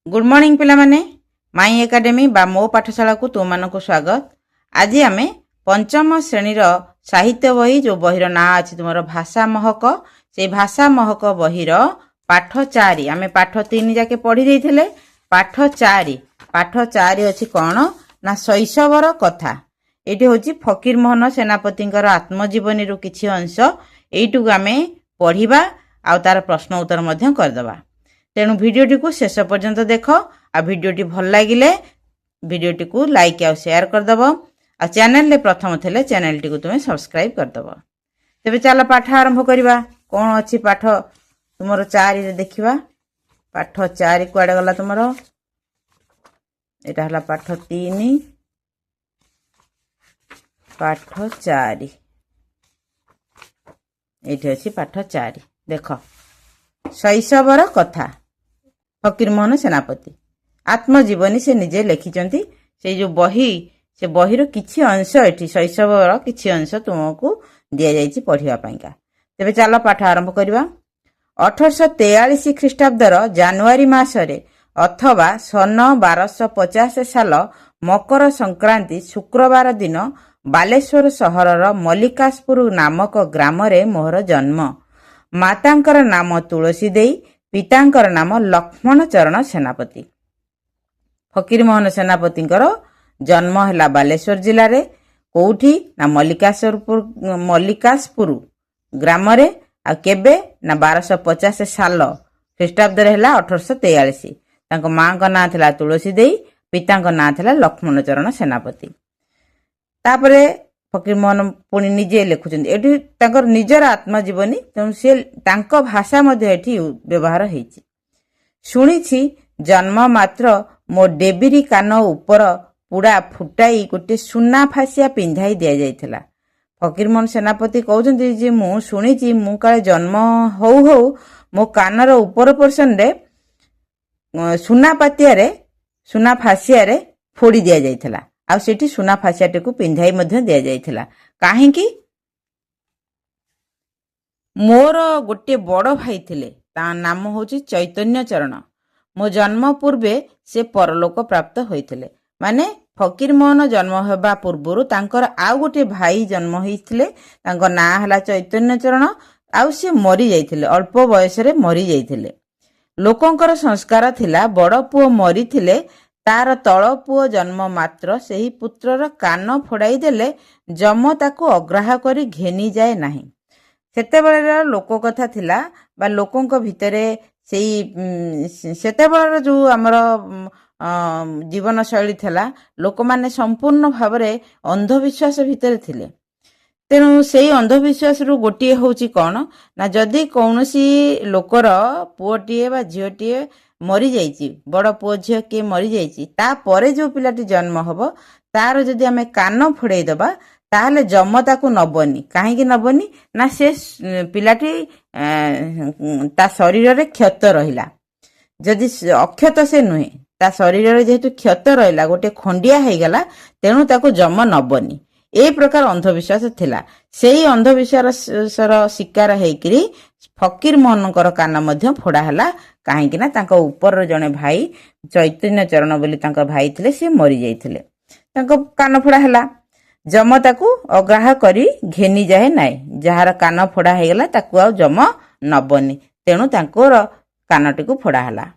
Good morning पिला माने माई academy बा मो पाठशाला को तुम मानक स्वागत। आज आम पंचम श्रेणी साहित्य बही जो बहीर ना अच्छी तुम भाषा महक से भाषा महक बहीर पाठ 4 आम पाठ 3 जाके पढ़ी देते। पाठ 4 अच्छी कौन ना शैशवर कथा। ये हूँ फकीर मोहन सेनापति आत्मजीवनी किसी अंश यू आम पढ़ा आ तार प्रश्न उत्तर करदे। तेणु भिडटी को शेष पर्यंत देख आ भिडटी भल लगे भिडटी को लाइक आ शेयर करदब आ चैनल ले प्रथम थे चैनल टी को तुम्हें सब्सक्राइब करदब। तेरे चल पाठ आरंभ करवा। कौन अच्छी पाठ तुम 4 देखा। पाठ 4 कुआडे गला तुम यहाँ पाठ 3 पाठ 4 ये अच्छी पाठ 4 देख शैशवर कथा फकीर मोहन सेनापति आत्मजीवनी से निजे लिखिंट से जो बही से बहीर किछि अंश एठी शैशवर किछि अंश तुमको दि जाइछि पढ़िबा। तेबे चलो पाठ आरंभ करवा। 1843 ख्रीष्टाब्दर जानुआरी मासरे अथवा सन 1250 साल मकर संक्रांति शुक्रवार दिन बालेश्वर सहरर मल्लिकासपुर नामक ग्राम रे मोहर जन्म। मातांकर नाम तुलसी देई पितांकर नाम लक्ष्मण चरण सेनापति। फकीर मोहन सेनापति जन्म है बालेश्वर जिले रे कौठी ना मल्लिकासपुर ग्राम रे आ केबे ना 1250 साल ख्रीष्टाब्द है 1843। तांको मां का नाम थिला तुलसी देई पिता नाम थिला लक्ष्मण चरण सेनापति। तापरे फकीर मोहन पुणी निजे लिखुचंदी एठी तांकर निजर आत्मजीवनी तेणु से तांको भाषा मध्ये एठी व्यवहार हेछि। सुनिछि जन्म मात्र मो डेबिरी कान ऊपर पुड़ा फुटाई गोटे सुना फासिया पिंधाई दिया जाइथिला। फकीर मोहन सेनापति कहउचंदी जे मु सुनिछि मु काले जन्म हौ हौ मो कानर ऊपर पोर्शन रे सुना पातिया रे सुना फासिया रे फोड़ी दिया जाइथिला आ सेठी सुना फासियाटे को पिंधाई मध्य दिया जाइथिला। काहेकि मोर गोटे बड़ भाई थिले ता नाम होची चैतन्य चरण। मो जन्म पूर्वे से परलोक प्राप्त होइथिले। माने फकीर मोहन जन्म हेबा पूर्वरु तांकर आउ गोटे भाई जन्म होइथिले तांको ना हला चैतन्य चरण आउ से मरी जाइथिले अल्प बयस रे मरी जाइथिले। लोकंकर संस्कार थिला बड़ पुओ मरी थिले तार तल पुओ जन्म मात्र सेही पुत्रर कान फोड़ाई देले जम ताकू अग्राह करी घेनी जाए नाही। सेतेबेळेर लोक कथा थिला बा लोकंक भितरे सेही सेतेबेळेर जो हमर जीवन शैली थिला लोक माने संपूर्ण भावरे अंधविश्वास भितरे थिले। तेणु सेही अंधविश्वास रु गोटिए होची कोन ना जदी कौनसी लोकर पुओटीए बा झियोटीए मरी जाइछि बड़ पुओ झियो के मरी जाइछि तापरे जो पिलाटी जन्म हबो तार जदी आमे कान फोड़ाई दबा ताहले जम ताकू नबनी। काहेकि नबनी ना से पिलाटी ता शरीर रे क्षत रहिला। जदी अक्षत से नुहे ता शरीर रे जेहेतु क्षत रहिला गोटे खंडिया हे गला तेणु ताकू जम नबनी। ए प्रकार अंधविश्वास थिला। सेही अंधविश्वासर शिकार हेकरी फकीर मोहनकर कान मध्य फोड़ा हला। काहेकि ना तांको ऊपर जने भाई चैतन्य चरण बोली तांको भाई थिले से मरी जाइथिले तांको कान फोड़ा हला। जम ताकू अग्राह करी घेनी जाए नाय जहार कान फोड़ा हे गला ताकू आ जम नबनी तेणु तांकोर कानटी को फोड़ा हला।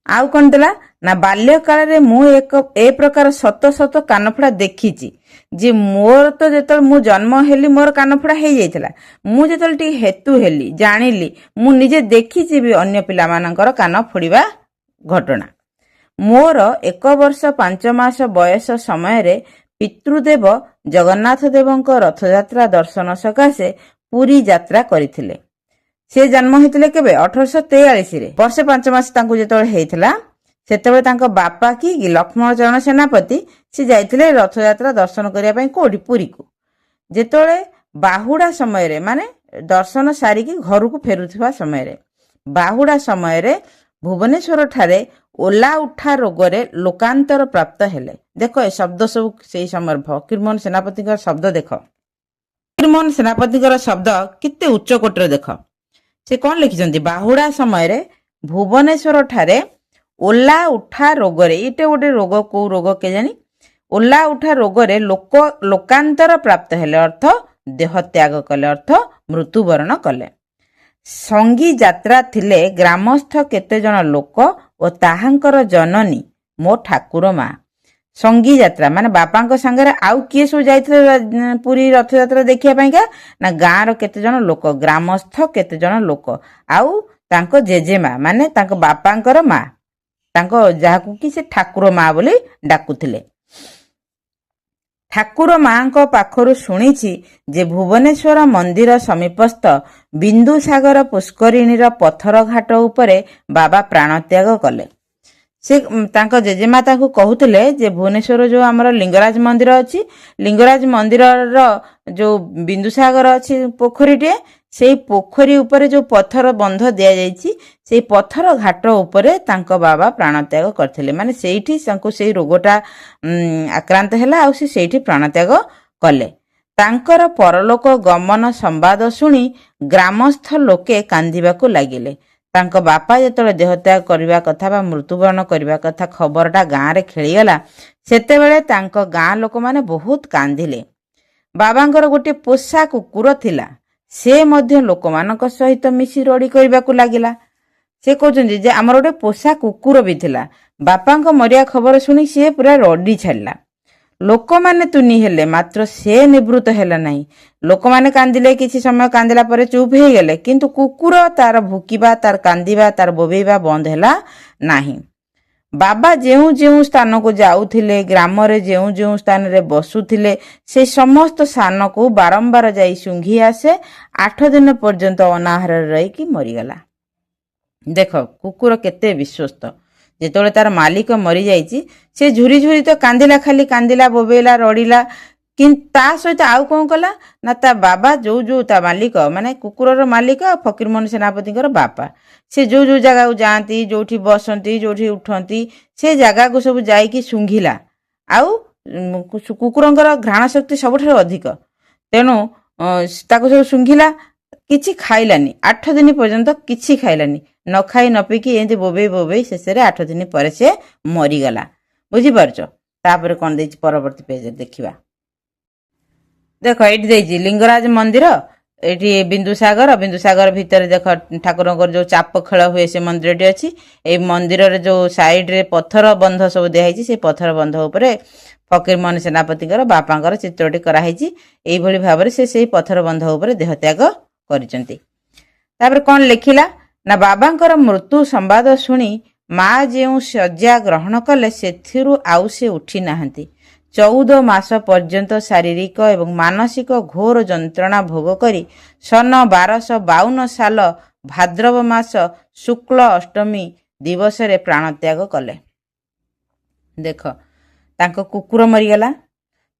आउ कोन देला ना बाल्य काल रे मु एक ए प्रकार सत सत कान फोड़ा देखिछि जे मोर तो जेतल मु जन्म हेली मोर कान फोड़ा हे जाइथिला। मु जेतल टी हेतु हेली जानिली मु निजे देखिछि भी अन्य पिला मानकर कान फोड़िबा घटना। मोर 1 वर्ष 5 मास बयस समय रे पितृदेव जगन्नाथ देवଙ୍କ रथयात्रा दर्शन सकाशे पुरी यात्रा करिथिले। से जन्म होइतिले केबे 1843 रे वर्ष 5 मास तांको जेतल हेइथिला सेतेबेले तांको बापा की लक्ष्मण चरण सेनापति से जाइथिले रथयात्रा दर्शन करिया पई कोडी पुरी को। जेतले बाहुडा समय रे माने दर्शन सारी की घर को फेरुथिबा समय रे बाहुडा समय रे भुवनेश्वर ठारे ओला उठा रोग रे लोकांतर प्राप्त हेले। देखो ए शब्द सब सेही समय फकीर मोहन सेनापति शब्द देख फकीर मोहन सेनापति शब्द केते उच्च कोटर देख से कौन लिखिଛନ୍ତି बाहुडा समय रे भुवनेश्वर ठारे ଓଲା ଉଠା ରୋଗରେ, ଏଇଟା ଗୋଟେ ରୋଗ, କୋଉ ରୋଗ କେଜାଣି, ଓଲା ଉଠା ରୋଗରେ ଲୋକାନ୍ତର ପ୍ରାପ୍ତ ହେଲେ, ଅର୍ଥ ଦେହ ତ୍ୟାଗ କଲେ, ଅର୍ଥ ମୃତ୍ୟୁବରଣ କଲେ। ସଙ୍ଗୀ ଯାତ୍ରା ଥିଲେ ଗ୍ରାମସ୍ଥ କେତେଜଣ ଲୋକ ଓ ତାହାଙ୍କର ଜନନୀ ମୋ ଠାକୁର ମା। ସଙ୍ଗୀ ଯାତ୍ରା ମାନେ ବାପାଙ୍କ ସାଙ୍ଗରେ ଆଉ କିଏ ସବୁ ଯାଇଥିଲେ ପୁରୀ ରଥଯାତ୍ରା ଦେଖିବା ପାଇଁକା? ନା ଗାଁର କେତେଜଣ ଲୋକ, ଗ୍ରାମସ୍ଥ କେତେଜଣ ଲୋକ, ଆଉ ତାଙ୍କ ଜେଜେମା ମାନେ ତାଙ୍କ ବାପାଙ୍କର ମା, ତାଙ୍କ ଯାହାକୁ କି ସେ ଠାକୁର ମା ବୋଲି ଡାକୁଥିଲେ। ଠାକୁର ମାଙ୍କ ପାଖରୁ ଶୁଣିଛି ଯେ ଭୁବନେଶ୍ୱର ମନ୍ଦିର ସମୀପସ୍ଥ ବିନ୍ଦୁସାଗର ପୁଷ୍କରିଣୀର ପଥର ଘାଟ ଉପରେ ବାବା ପ୍ରାଣତ୍ୟାଗ କଲେ। ସେ ତାଙ୍କ ଜେଜେମା ତାଙ୍କୁ କହୁଥିଲେ ଯେ ଭୁବନେଶ୍ୱର ଯୋଉ ଆମର ଲିଙ୍ଗରାଜ ମନ୍ଦିର ଅଛି, ଲିଙ୍ଗରାଜ ମନ୍ଦିରର ଯୋଉ ବିନ୍ଦୁସାଗର ଅଛି ପୋଖରୀଟିଏ, ସେଇ ପୋଖରୀ ଉପରେ ଯୋଉ ପଥର ବନ୍ଧ ଦିଆଯାଇଛି, ସେଇ ପଥର ଘାଟ ଉପରେ ତାଙ୍କ ବାବା ପ୍ରାଣତ୍ୟାଗ କରିଥିଲେ। ମାନେ ସେଇଠି ତାଙ୍କୁ ସେଇ ରୋଗଟା ଆକ୍ରାନ୍ତ ହେଲା, ଆଉ ସେ ସେଇଠି ପ୍ରାଣତ୍ୟାଗ କଲେ। ତାଙ୍କର ପରଲୋକ ଗମନ ସମ୍ବାଦ ଶୁଣି ଗ୍ରାମସ୍ଥ ଲୋକେ କାନ୍ଦିବାକୁ ଲାଗିଲେ। ତାଙ୍କ ବାପା ଯେତେବେଳେ ଦେହତ୍ୟାଗ କରିବା କଥା ବା ମୃତ୍ୟୁବରଣ କରିବା କଥା ଖବରଟା ଗାଁରେ ଖେଳିଗଲା, ସେତେବେଳେ ତାଙ୍କ ଗାଁ ଲୋକମାନେ ବହୁତ କାନ୍ଦିଲେ। ବାବାଙ୍କର ଗୋଟିଏ ପୋଷା କୁକୁର ଥିଲା, ସେ ମଧ୍ୟ ଲୋକମାନଙ୍କ ସହିତ ମିଶି ରଡ଼ି କରିବାକୁ ଲାଗିଲା। ସେ କହୁଛନ୍ତି ଯେ ଆମର ଗୋଟେ ପୋଷା କୁକୁର ବି ଥିଲା। ବାପାଙ୍କ ମରିବା ଖବର ଶୁଣି ସିଏ ପୁରା ରଡ଼ି ଛାଡ଼ିଲା। ଲୋକମାନେ ତୁନି ହେଲେ, ମାତ୍ର ସେ ନିବୃତ୍ତ ହେଲା ନାହିଁ। ଲୋକମାନେ କାନ୍ଦିଲେ, କିଛି ସମୟ କାନ୍ଦିଲା ପରେ ଚୁପ୍ ହେଇଗଲେ, କିନ୍ତୁ କୁକୁର ତାର ଭୁକିବା, ତାର କାନ୍ଦିବା, ତାର ବୋବେଇବା ବନ୍ଦ ହେଲା ନାହିଁ। ବାବା ଯେଉଁ ଯେଉଁ ସ୍ଥାନକୁ ଯାଉଥିଲେ, ଗ୍ରାମରେ ଯେଉଁ ଯେଉଁ ସ୍ଥାନରେ ବସୁଥିଲେ, ସେ ସମସ୍ତ ସ୍ଥାନକୁ ବାରମ୍ବାର ଯାଇ ଶୁଙ୍ଘି ଆସେ। 8 ଦିନ ପର୍ଯ୍ୟନ୍ତ ଅନାହାରରେ ରହିକି ମରିଗଲା। ଦେଖ କୁକୁର କେତେ ବିଶ୍ୱସ୍ତ। ଯେତେବେଳେ ତାର ମାଲିକ ମରିଯାଇଛି, ସେ ଝୁରି ଝୁରି ତ କାନ୍ଦିଲା, ଖାଲି କାନ୍ଦିଲା, ବୋବେଇଲା, ରଡ଼ିଲା, କିନ୍ତୁ ତା ସହିତ ଆଉ କଣ କଲା ନା ତା ବାବା ଯୋଉ ତା ମାଲିକ ମାନେ କୁକୁରର ମାଲିକ ଆଉ ଫକୀରମୋହନ ସେନାପତିଙ୍କର ବାପା, ସେ ଯୋଉ ଯୋଉ ଜାଗାକୁ ଯାଆନ୍ତି, ଯୋଉଠି ବସନ୍ତି, ଯୋଉଠି ଉଠନ୍ତି, ସେ ଜାଗାକୁ ସବୁ ଯାଇକି ଶୁଙ୍ଘିଲା। ଆଉ କୁକୁରଙ୍କର ଘ୍ରାଣ ଶକ୍ତି ସବୁଠାରୁ ଅଧିକ, ତେଣୁ ତାକୁ ସବୁ ଶୁଙ୍ଘିଲା। କିଛି ଖାଇଲାନି, 8 ଦିନ ପର୍ଯ୍ୟନ୍ତ କିଛି ଖାଇଲାନି, ନ ଖାଇ ନ ପିଇକି ଏମିତି ବୋବେଇ ବୋବେଇ ଶେଷରେ 8 ଦିନ ପରେ ସେ ମରିଗଲା। ବୁଝିପାରୁଛ? ତାପରେ କଣ ଦେଇଛି ପରବର୍ତ୍ତୀ ପେଜରେ ଦେଖିବା। ଦେଖ ଏଇଠି ଦେଇଛି ଲିଙ୍ଗରାଜ ମନ୍ଦିର, ଏଇଠି ବିନ୍ଦୁସାଗର ଭିତରେ ଦେଖ ଠାକୁରଙ୍କର ଯୋଉ ଚାପ ଖେଳ ହୁଏ ସେ ମନ୍ଦିରଟି ଅଛି। ଏଇ ମନ୍ଦିରରେ ଯୋଉ ସାଇଡରେ ପଥର ବନ୍ଧ ସବୁ ଦିଆହେଇଛି, ସେ ପଥର ବନ୍ଧ ଉପରେ ଫକୀରମୋହନ ସେନାପତିଙ୍କର ବାପାଙ୍କର ଚିତ୍ରଟି କରାହେଇଛି। ଏଇଭଳି ଭାବରେ ସେ ସେଇ ପଥର ବନ୍ଧ ଉପରେ ଦେହତ୍ୟାଗ କରିଛନ୍ତି। ତାପରେ କଣ ଲେଖିଲା ନା ବାବାଙ୍କର ମୃତ୍ୟୁ ସମ୍ବାଦ ଶୁଣି ମା ଯେଉଁ ଶଯ୍ୟା ଗ୍ରହଣ କଲେ, ସେଥିରୁ ଆଉ ସେ ଉଠି ନାହାନ୍ତି। 14 ମାସ ପର୍ଯ୍ୟନ୍ତ ଶାରୀରିକ ଏବଂ ମାନସିକ ଘୋର ଯନ୍ତ୍ରଣା ଭୋଗ କରି ସନ 1252 ସାଲ ଭାଦ୍ରବ ମାସ ଶୁକ୍ଳ ଅଷ୍ଟମୀ ଦିବସରେ ପ୍ରାଣତ୍ୟାଗ କଲେ। ଦେଖ ତାଙ୍କ କୁକୁର ମରିଗଲା,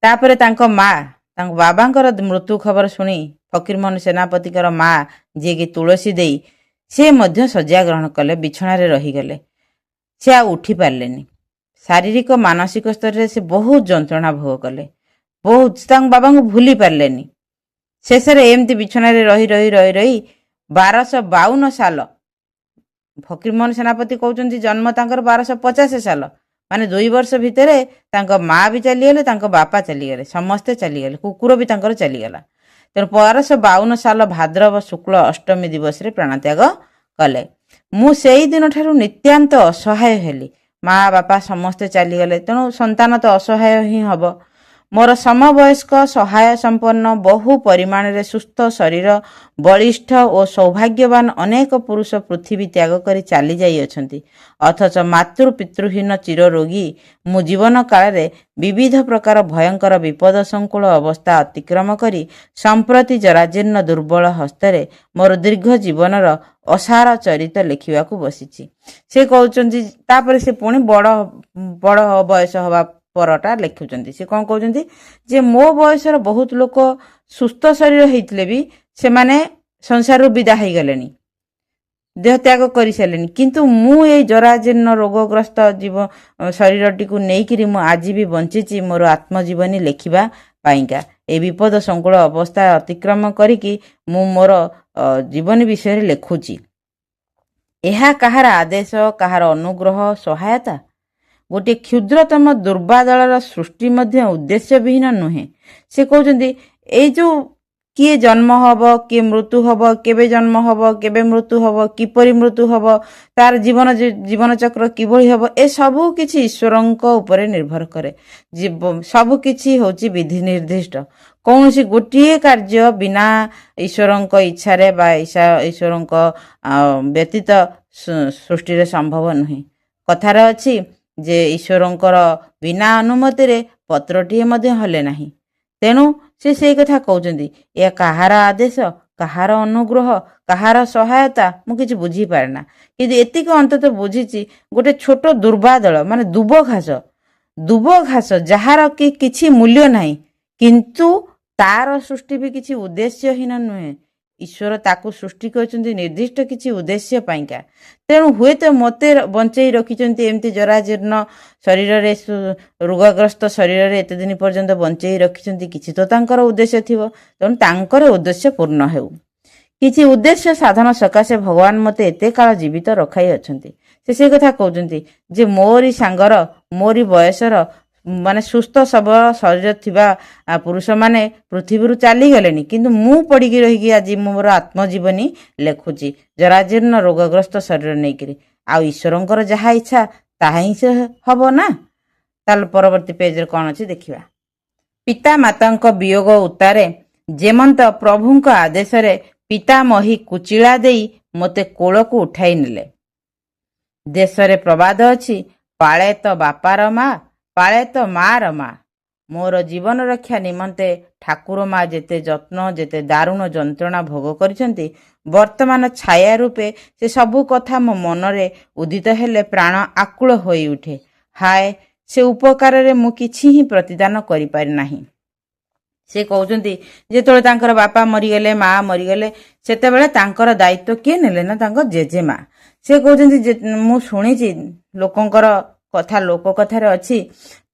ତାପରେ ତାଙ୍କ ମା, ତାଙ୍କ ବାବାଙ୍କର ମୃତ୍ୟୁ ଖବର ଶୁଣି ଫକୀରମୋହନ ସେନାପତିଙ୍କର ମା ଯିଏକି ତୁଳସୀ ଦେଇ, ସେ ମଧ୍ୟ ଶଯ୍ୟା ଗ୍ରହଣ କଲେ, ବିଛଣାରେ ରହିଗଲେ। ସେ ଆଉ ଉଠି ପାରିଲେନି। ଶାରୀରିକ ମାନସିକ ସ୍ତରରେ ସେ ବହୁତ ଯନ୍ତ୍ରଣା ଭୋଗ କଲେ, ବହୁତ, ତାଙ୍କ ବାବାଙ୍କୁ ଭୁଲି ପାରିଲେନି। ଶେଷରେ ଏମିତି ବିଛଣାରେ ରହି ରହି ରହି ରହି 1252 ସାଲ, ଫକୀରମୋହନ ସେନାପତି କହୁଛନ୍ତି ଜନ୍ମ ତାଙ୍କର 1250 ସାଲ, ମାନେ 2 ବର୍ଷ ଭିତରେ ତାଙ୍କ ମା ବି ଚାଲିଗଲେ, ତାଙ୍କ ବାପା ଚାଲିଗଲେ, ସମସ୍ତେ ଚାଲିଗଲେ, କୁକୁର ବି ତାଙ୍କର ଚାଲିଗଲା। ତେଣୁ 1252 ସାଲ ଭାଦ୍ରବ ଶୁକ୍ଳ ଅଷ୍ଟମୀ ଦିବସରେ ପ୍ରାଣତ୍ୟାଗ କଲେ। ମୁଁ ସେଇ ଦିନଠାରୁ ନିତ୍ୟାନ୍ତ ଅସହାୟ ହେଲି। ମା ବାପା ସମସ୍ତେ ଚାଲିଗଲେ, ତେଣୁ ସନ୍ତାନ ତ ଅସହାୟ ହିଁ ହବ। ମୋର ସମବୟସ୍କ ସହାୟ ସମ୍ପନ୍ନ ବହୁ ପରିମାଣରେ ସୁସ୍ଥ ଶରୀର, ବଳିଷ୍ଠ ଓ ସୌଭାଗ୍ୟବାନ ଅନେକ ପୁରୁଷ ପୃଥିବୀ ତ୍ୟାଗ କରି ଚାଲି ଯାଇଅଛନ୍ତି। ଅଥଚ ମାତୃ ପିତୃହୀନ ଚିରରୋଗୀ ମୁଁ ଜୀବନ କାଳରେ ବିବିଧ ପ୍ରକାର ଭୟଙ୍କର ବିପଦ ସଂକୁଳ ଅବସ୍ଥା ଅତିକ୍ରମ କରି ସମ୍ପ୍ରତି ଜରାଜୀର୍ଣ୍ଣ ଦୁର୍ବଳ ହସ୍ତରେ ମୋର ଦୀର୍ଘ ଜୀବନର ଅସାର ଚରିତ ଲେଖିବାକୁ ବସିଛି। ସେ କହୁଛନ୍ତି, ତାପରେ ସେ ପୁଣି ବଡ଼ ବୟସ ହବା ପରଟା ଲେଖୁଛନ୍ତି। ସେ କଣ କହୁଛନ୍ତି ଯେ ମୋ ବୟସର ବହୁତ ଲୋକ ସୁସ୍ଥ ଶରୀର ହେଇଥିଲେ ବି ସେମାନେ ସଂସାରରୁ ବିଦା ହେଇଗଲେଣି, ଦେହତ୍ୟାଗ କରିସାରିଲେଣି, କିନ୍ତୁ ମୁଁ ଏଇ ଜରାଜୀର୍ଣ୍ଣ ରୋଗଗ୍ରସ୍ତ ଶରୀରଟିକୁ ନେଇକିରି ମୁଁ ଆଜି ବି ବଞ୍ଚିଛି ମୋର ଆତ୍ମଜୀବନୀ ଲେଖିବା ପାଇଁକା। এই ବିପଦ ସଂକୁଳ ଅବସ୍ଥା ଅତିକ୍ରମ କରିକି ମୁଁ ମୋର ଜୀବନୀ ବିଷୟରେ ଲେଖୁଛି। ଏହା କାହାର ଆଦେଶ, କାହାର ଅନୁଗ୍ରହ, ସହାୟତା? ଗୋଟିଏ କ୍ଷୁଦ୍ରତମ ଦୁର୍ବାଦଳର ସୃଷ୍ଟି ମଧ୍ୟ ଉଦ୍ଦେଶ୍ୟ ବିହୀନ ନୁହେଁ। ସେ କହୁଛନ୍ତି ଏଇ ଯେଉଁ କିଏ ଜନ୍ମ ହେବ, କିଏ ମୃତ୍ୟୁ ହେବ, କେବେ ଜନ୍ମ ହେବ, କେବେ ମୃତ୍ୟୁ ହେବ, କିପରି ମୃତ୍ୟୁ ହେବ, ତାର ଜୀବନଚକ୍ର କିଭଳି ହେବ, ଏସବୁ କିଛି ଈଶ୍ୱରଙ୍କ ଉପରେ ନିର୍ଭର କରେ। ସବୁ କିଛି ହେଉଛି ବିଧି ନିର୍ଦ୍ଦିଷ୍ଟ। କୌଣସି ଗୋଟିଏ କାର୍ଯ୍ୟ ବିନା ଈଶ୍ୱରଙ୍କ ଇଚ୍ଛାରେ ବା ଈଶ୍ୱରଙ୍କ ବ୍ୟତୀତ ସୃଷ୍ଟିରେ ସମ୍ଭବ ନୁହେଁ। କଥାରେ ଅଛି ଯେ ଈଶ୍ୱରଙ୍କର ବିନା ଅନୁମତିରେ ପତ୍ରଟିଏ ମଧ୍ୟ ହଲେ ନାହିଁ। ତେଣୁ ସେ ସେଇ କଥା କହୁଛନ୍ତି, ଏହା କାହାର ଆଦେଶ, କାହାର ଅନୁଗ୍ରହ, କାହାର ସହାୟତା ମୁଁ କିଛି ବୁଝିପାରେ ନା। କିନ୍ତୁ ଏତିକି ଅନ୍ତତଃ ବୁଝିଛି, ଗୋଟେ ଛୋଟ ଦୁର୍ବାଦଳ ମାନେ ଦୁବ ଘାସ ଯାହାର କି କିଛି ମୂଲ୍ୟ ନାହିଁ, କିନ୍ତୁ ତାର ସୃଷ୍ଟି ବି କିଛି ଉଦ୍ଦେଶ୍ୟହୀନ ନୁହେଁ। ଈଶ୍ୱର ତାକୁ ସୃଷ୍ଟି କରିଛନ୍ତି ନିର୍ଦ୍ଦିଷ୍ଟ କିଛି ଉଦ୍ଦେଶ୍ୟ ପାଇଁକା। ତେଣୁ ହୁଏତ ମୋତେ ବଞ୍ଚେଇ ରଖିଛନ୍ତି ଏମିତି ଜରାଜୀର୍ଣ୍ଣ ଶରୀରରେ, ରୋଗଗ୍ରସ୍ତ ଶରୀରରେ ଏତେ ଦିନ ପର୍ଯ୍ୟନ୍ତ ବଞ୍ଚେଇ ରଖିଛନ୍ତି, କିଛି ତ ତାଙ୍କର ଉଦ୍ଦେଶ୍ୟ ଥିବ। ତେଣୁ ତାଙ୍କର ଉଦ୍ଦେଶ୍ୟ ପୂର୍ଣ୍ଣ ହେଉ। କିଛି ଉଦ୍ଦେଶ୍ୟ ସାଧନ ସକାଶେ ଭଗବାନ ମୋତେ ଏତେ କାଳ ଜୀବିତ ରଖାଇ ଅଛନ୍ତି। ସେ କଥା କହୁଛନ୍ତି ଯେ ମୋରି ସାଙ୍ଗର, ମୋରି ବୟସର ମାନେ ସୁସ୍ଥ ସବଳ ଶରୀର ଥିବା ପୁରୁଷମାନେ ପୃଥିବୀରୁ ଚାଲିଗଲେଣି, କିନ୍ତୁ ମୁଁ ପଡ଼ିକି ରହିକି ଆଜି ମୋର ଆତ୍ମଜୀବନୀ ଲେଖୁଛି ଜରାଜୀର୍ଣ୍ଣ ରୋଗଗ୍ରସ୍ତ ଶରୀର ନେଇକିରି। ଆଉ ଈଶ୍ୱରଙ୍କର ଯାହା ଇଚ୍ଛା ତାହା ହିଁ ସେ ହବ ନା। ତାହେଲେ ପରବର୍ତ୍ତୀ ପେଜରେ କ'ଣ ଅଛି ଦେଖିବା। ପିତା ମାତାଙ୍କ ବିୟୋଗ ଉତ୍ତାରେ ଯେମନ୍ତ ପ୍ରଭୁଙ୍କ ଆଦେଶରେ ପିତାମହୀ କୁଚିଳା ଦେଇ ମୋତେ କୋଳକୁ ଉଠାଇ ନେଲେ। ଦେଶରେ ପ୍ରବାଦ ଅଛି, ପାଳେ ତ ବାପାର ମା, ପାଳେ ତ ମାର ମା। ମୋର ଜୀବନ ରକ୍ଷା ନିମନ୍ତେ ଠାକୁର ମା ଯେତେ ଯତ୍ନ, ଯେତେ ଦାରୁଣ ଯନ୍ତ୍ରଣା ଭୋଗ କରିଛନ୍ତି, ବର୍ତ୍ତମାନ ଛାୟା ରୂପେ ସେ ସବୁ କଥା ମୋ ମନରେ ଉଦିତ ହେଲେ ପ୍ରାଣ ଆକୁଳ ହୋଇ ଉଠେ। ହାୟ, ସେ ଉପକାରରେ ମୁଁ କିଛି ହିଁ ପ୍ରତିଦାନ କରିପାରି ନାହିଁ। ସେ କହୁଛନ୍ତି ଯେତେବେଳେ ତାଙ୍କର ବାପା ମରିଗଲେ, ମା ମରିଗଲେ, ସେତେବେଳେ ତାଙ୍କର ଦାୟିତ୍ୱ କିଏ ନେଲେ ନା ତାଙ୍କ ଜେଜେମା। ସେ କହୁଛନ୍ତି ମୁଁ ଶୁଣିଛି ଲୋକଙ୍କର କଥା, ଲୋକ କଥାରେ ଅଛି,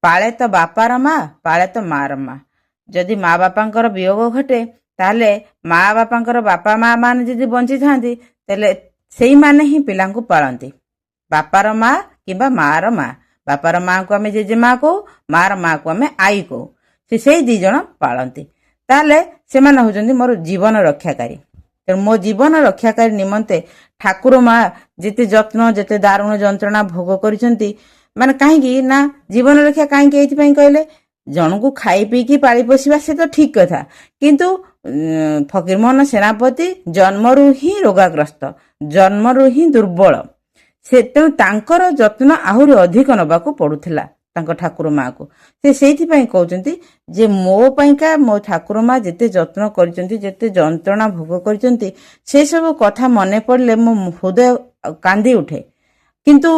ପାଳେ ତ ବାପାର ମା, ପାଳେ ତ ମାର ମା। ଯଦି ମା ବାପାଙ୍କର ବିୟୋଗ ଘଟେ, ତାହେଲେ ମା ବାପାଙ୍କର ବାପା ମା ମାନେ ଯଦି ବଞ୍ଚିଥାନ୍ତି, ତାହେଲେ ସେଇମାନେ ହିଁ ପିଲାଙ୍କୁ ପାଳନ୍ତି। ବାପାର ମା କିମ୍ବା ମାର ମା। ବାପାର ମାକୁ ଆମେ ଜେଜେମା କହୁ, ମାର ମାକୁ ଆମେ ଆଈ କହୁ। ସେଇ 2 ଜଣ ପାଳନ୍ତି। ତାହେଲେ ସେମାନେ ହେଉଛନ୍ତି ମୋର ଜୀବନ ରକ୍ଷାକାରୀ। ତେଣୁ ମୋ ଜୀବନ ରକ୍ଷାକାରୀ ନିମନ୍ତେ ଠାକୁର ମା ଯେତେ ଯତ୍ନ, ଯେତେ ଦାରୁଣ ଯନ୍ତ୍ରଣା ଭୋଗ କରିଛନ୍ତି। ମାନେ କାହିଁକି ନା ଜୀବନ ରକ୍ଷା କାହିଁକି ଏଇଥିପାଇଁ କହିଲେ, ଜଣକୁ ଖାଇ ପିଇକି ପାଳି ପୋଷିବା ସେ ତ ଠିକ କଥା, କିନ୍ତୁ ଫକୀରମୋହନ ସେନାପତି ଜନ୍ମରୁ ହିଁ ରୋଗାଗ୍ରସ୍ତ, ଜନ୍ମରୁ ହିଁ ଦୁର୍ବଳ। ତେଣୁ ତାଙ୍କର ଯତ୍ନ ଆହୁରି ଅଧିକ ନେବାକୁ ପଡୁଥିଲା ତାଙ୍କ ଠାକୁର ମାକୁ। ସେ ସେଇଥିପାଇଁ କହୁଛନ୍ତି ଯେ ମୋ ପାଇଁକା ମୋ ଠାକୁର ମା ଯେତେ ଯତ୍ନ କରିଛନ୍ତି, ଯେତେ ଯନ୍ତ୍ରଣା ଭୋଗ କରିଛନ୍ତି, ସେସବୁ କଥା ମନେ ପଡ଼ିଲେ ମୋ ହୃଦୟ କାନ୍ଦି ଉଠେ। କିନ୍ତୁ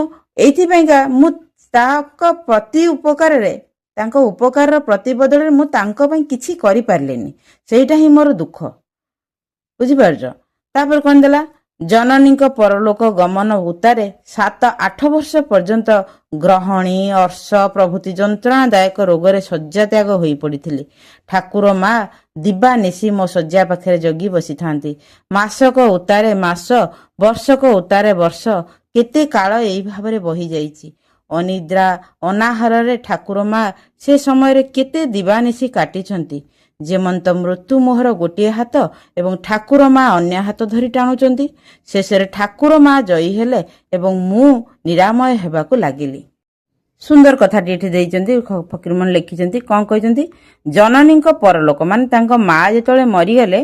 ଏଇଥିପାଇଁକା ମୁଁ ତାଙ୍କ ପ୍ରତି ଉପକାରରେ, ତାଙ୍କ ଉପକାରର ପ୍ରତିବଦଳରେ ମୁଁ ତାଙ୍କ ପାଇଁ କିଛି କରିପାରିଲିନି। ସେଇଟା ହିଁ ମୋର ଦୁଃଖ। ବୁଝିପାରୁଛ? ତାପରେ କ'ଣ ଦେଲା, ଜନନୀଙ୍କ ପରଲୋକ ଗମନ ଉତ୍ତାରେ 7-8 ବର୍ଷ ପର୍ଯ୍ୟନ୍ତ ଗ୍ରହଣୀ, ଅର୍ଶ ପ୍ରଭୃତି ଯନ୍ତ୍ରଣାଦାୟକ ରୋଗରେ ଶଯ୍ୟାତ୍ୟାଗ ହୋଇ ପଡ଼ିଥିଲି। ଠାକୁର ମା ଦିବା ନିଶି ମୋ ଶଯ୍ୟା ପାଖରେ ଜଗି ବସିଥାନ୍ତି। ମାସକ ଉତ୍ତାରେ ମାସ, ବର୍ଷକ ଉତ୍ତାରେ ବର୍ଷ, କେତେ କାଳ ଏଇ ଭାବରେ ବହିଯାଇଛି। ଅନିଦ୍ରା ଅନାହାରରେ ଠାକୁର ମା ସେ ସମୟରେ କେତେ ଦିବାନିଶି କାଟିଛନ୍ତି। ଯେମନ୍ତ ମୃତ୍ୟୁ ମୋହର ଗୋଟିଏ ହାତ ଏବଂ ଠାକୁର ମା ଅନ୍ୟ ହାତ ଧରି ଟାଣୁଛନ୍ତି। ଶେଷରେ ଠାକୁର ମା ଜୟୀ ହେଲେ ଏବଂ ମୁଁ ନିରାମୟ ହେବାକୁ ଲାଗିଲି। ସୁନ୍ଦର କଥାଟି ଏଠି ଦେଇଛନ୍ତି, ଫକୀରମୋହନ ଲେଖିଛନ୍ତି। କ'ଣ କହିଛନ୍ତି, ଜନନୀଙ୍କ ପରଲୋକ ମାନେ ତାଙ୍କ ମା ଯେତେବେଳେ ମରିଗଲେ,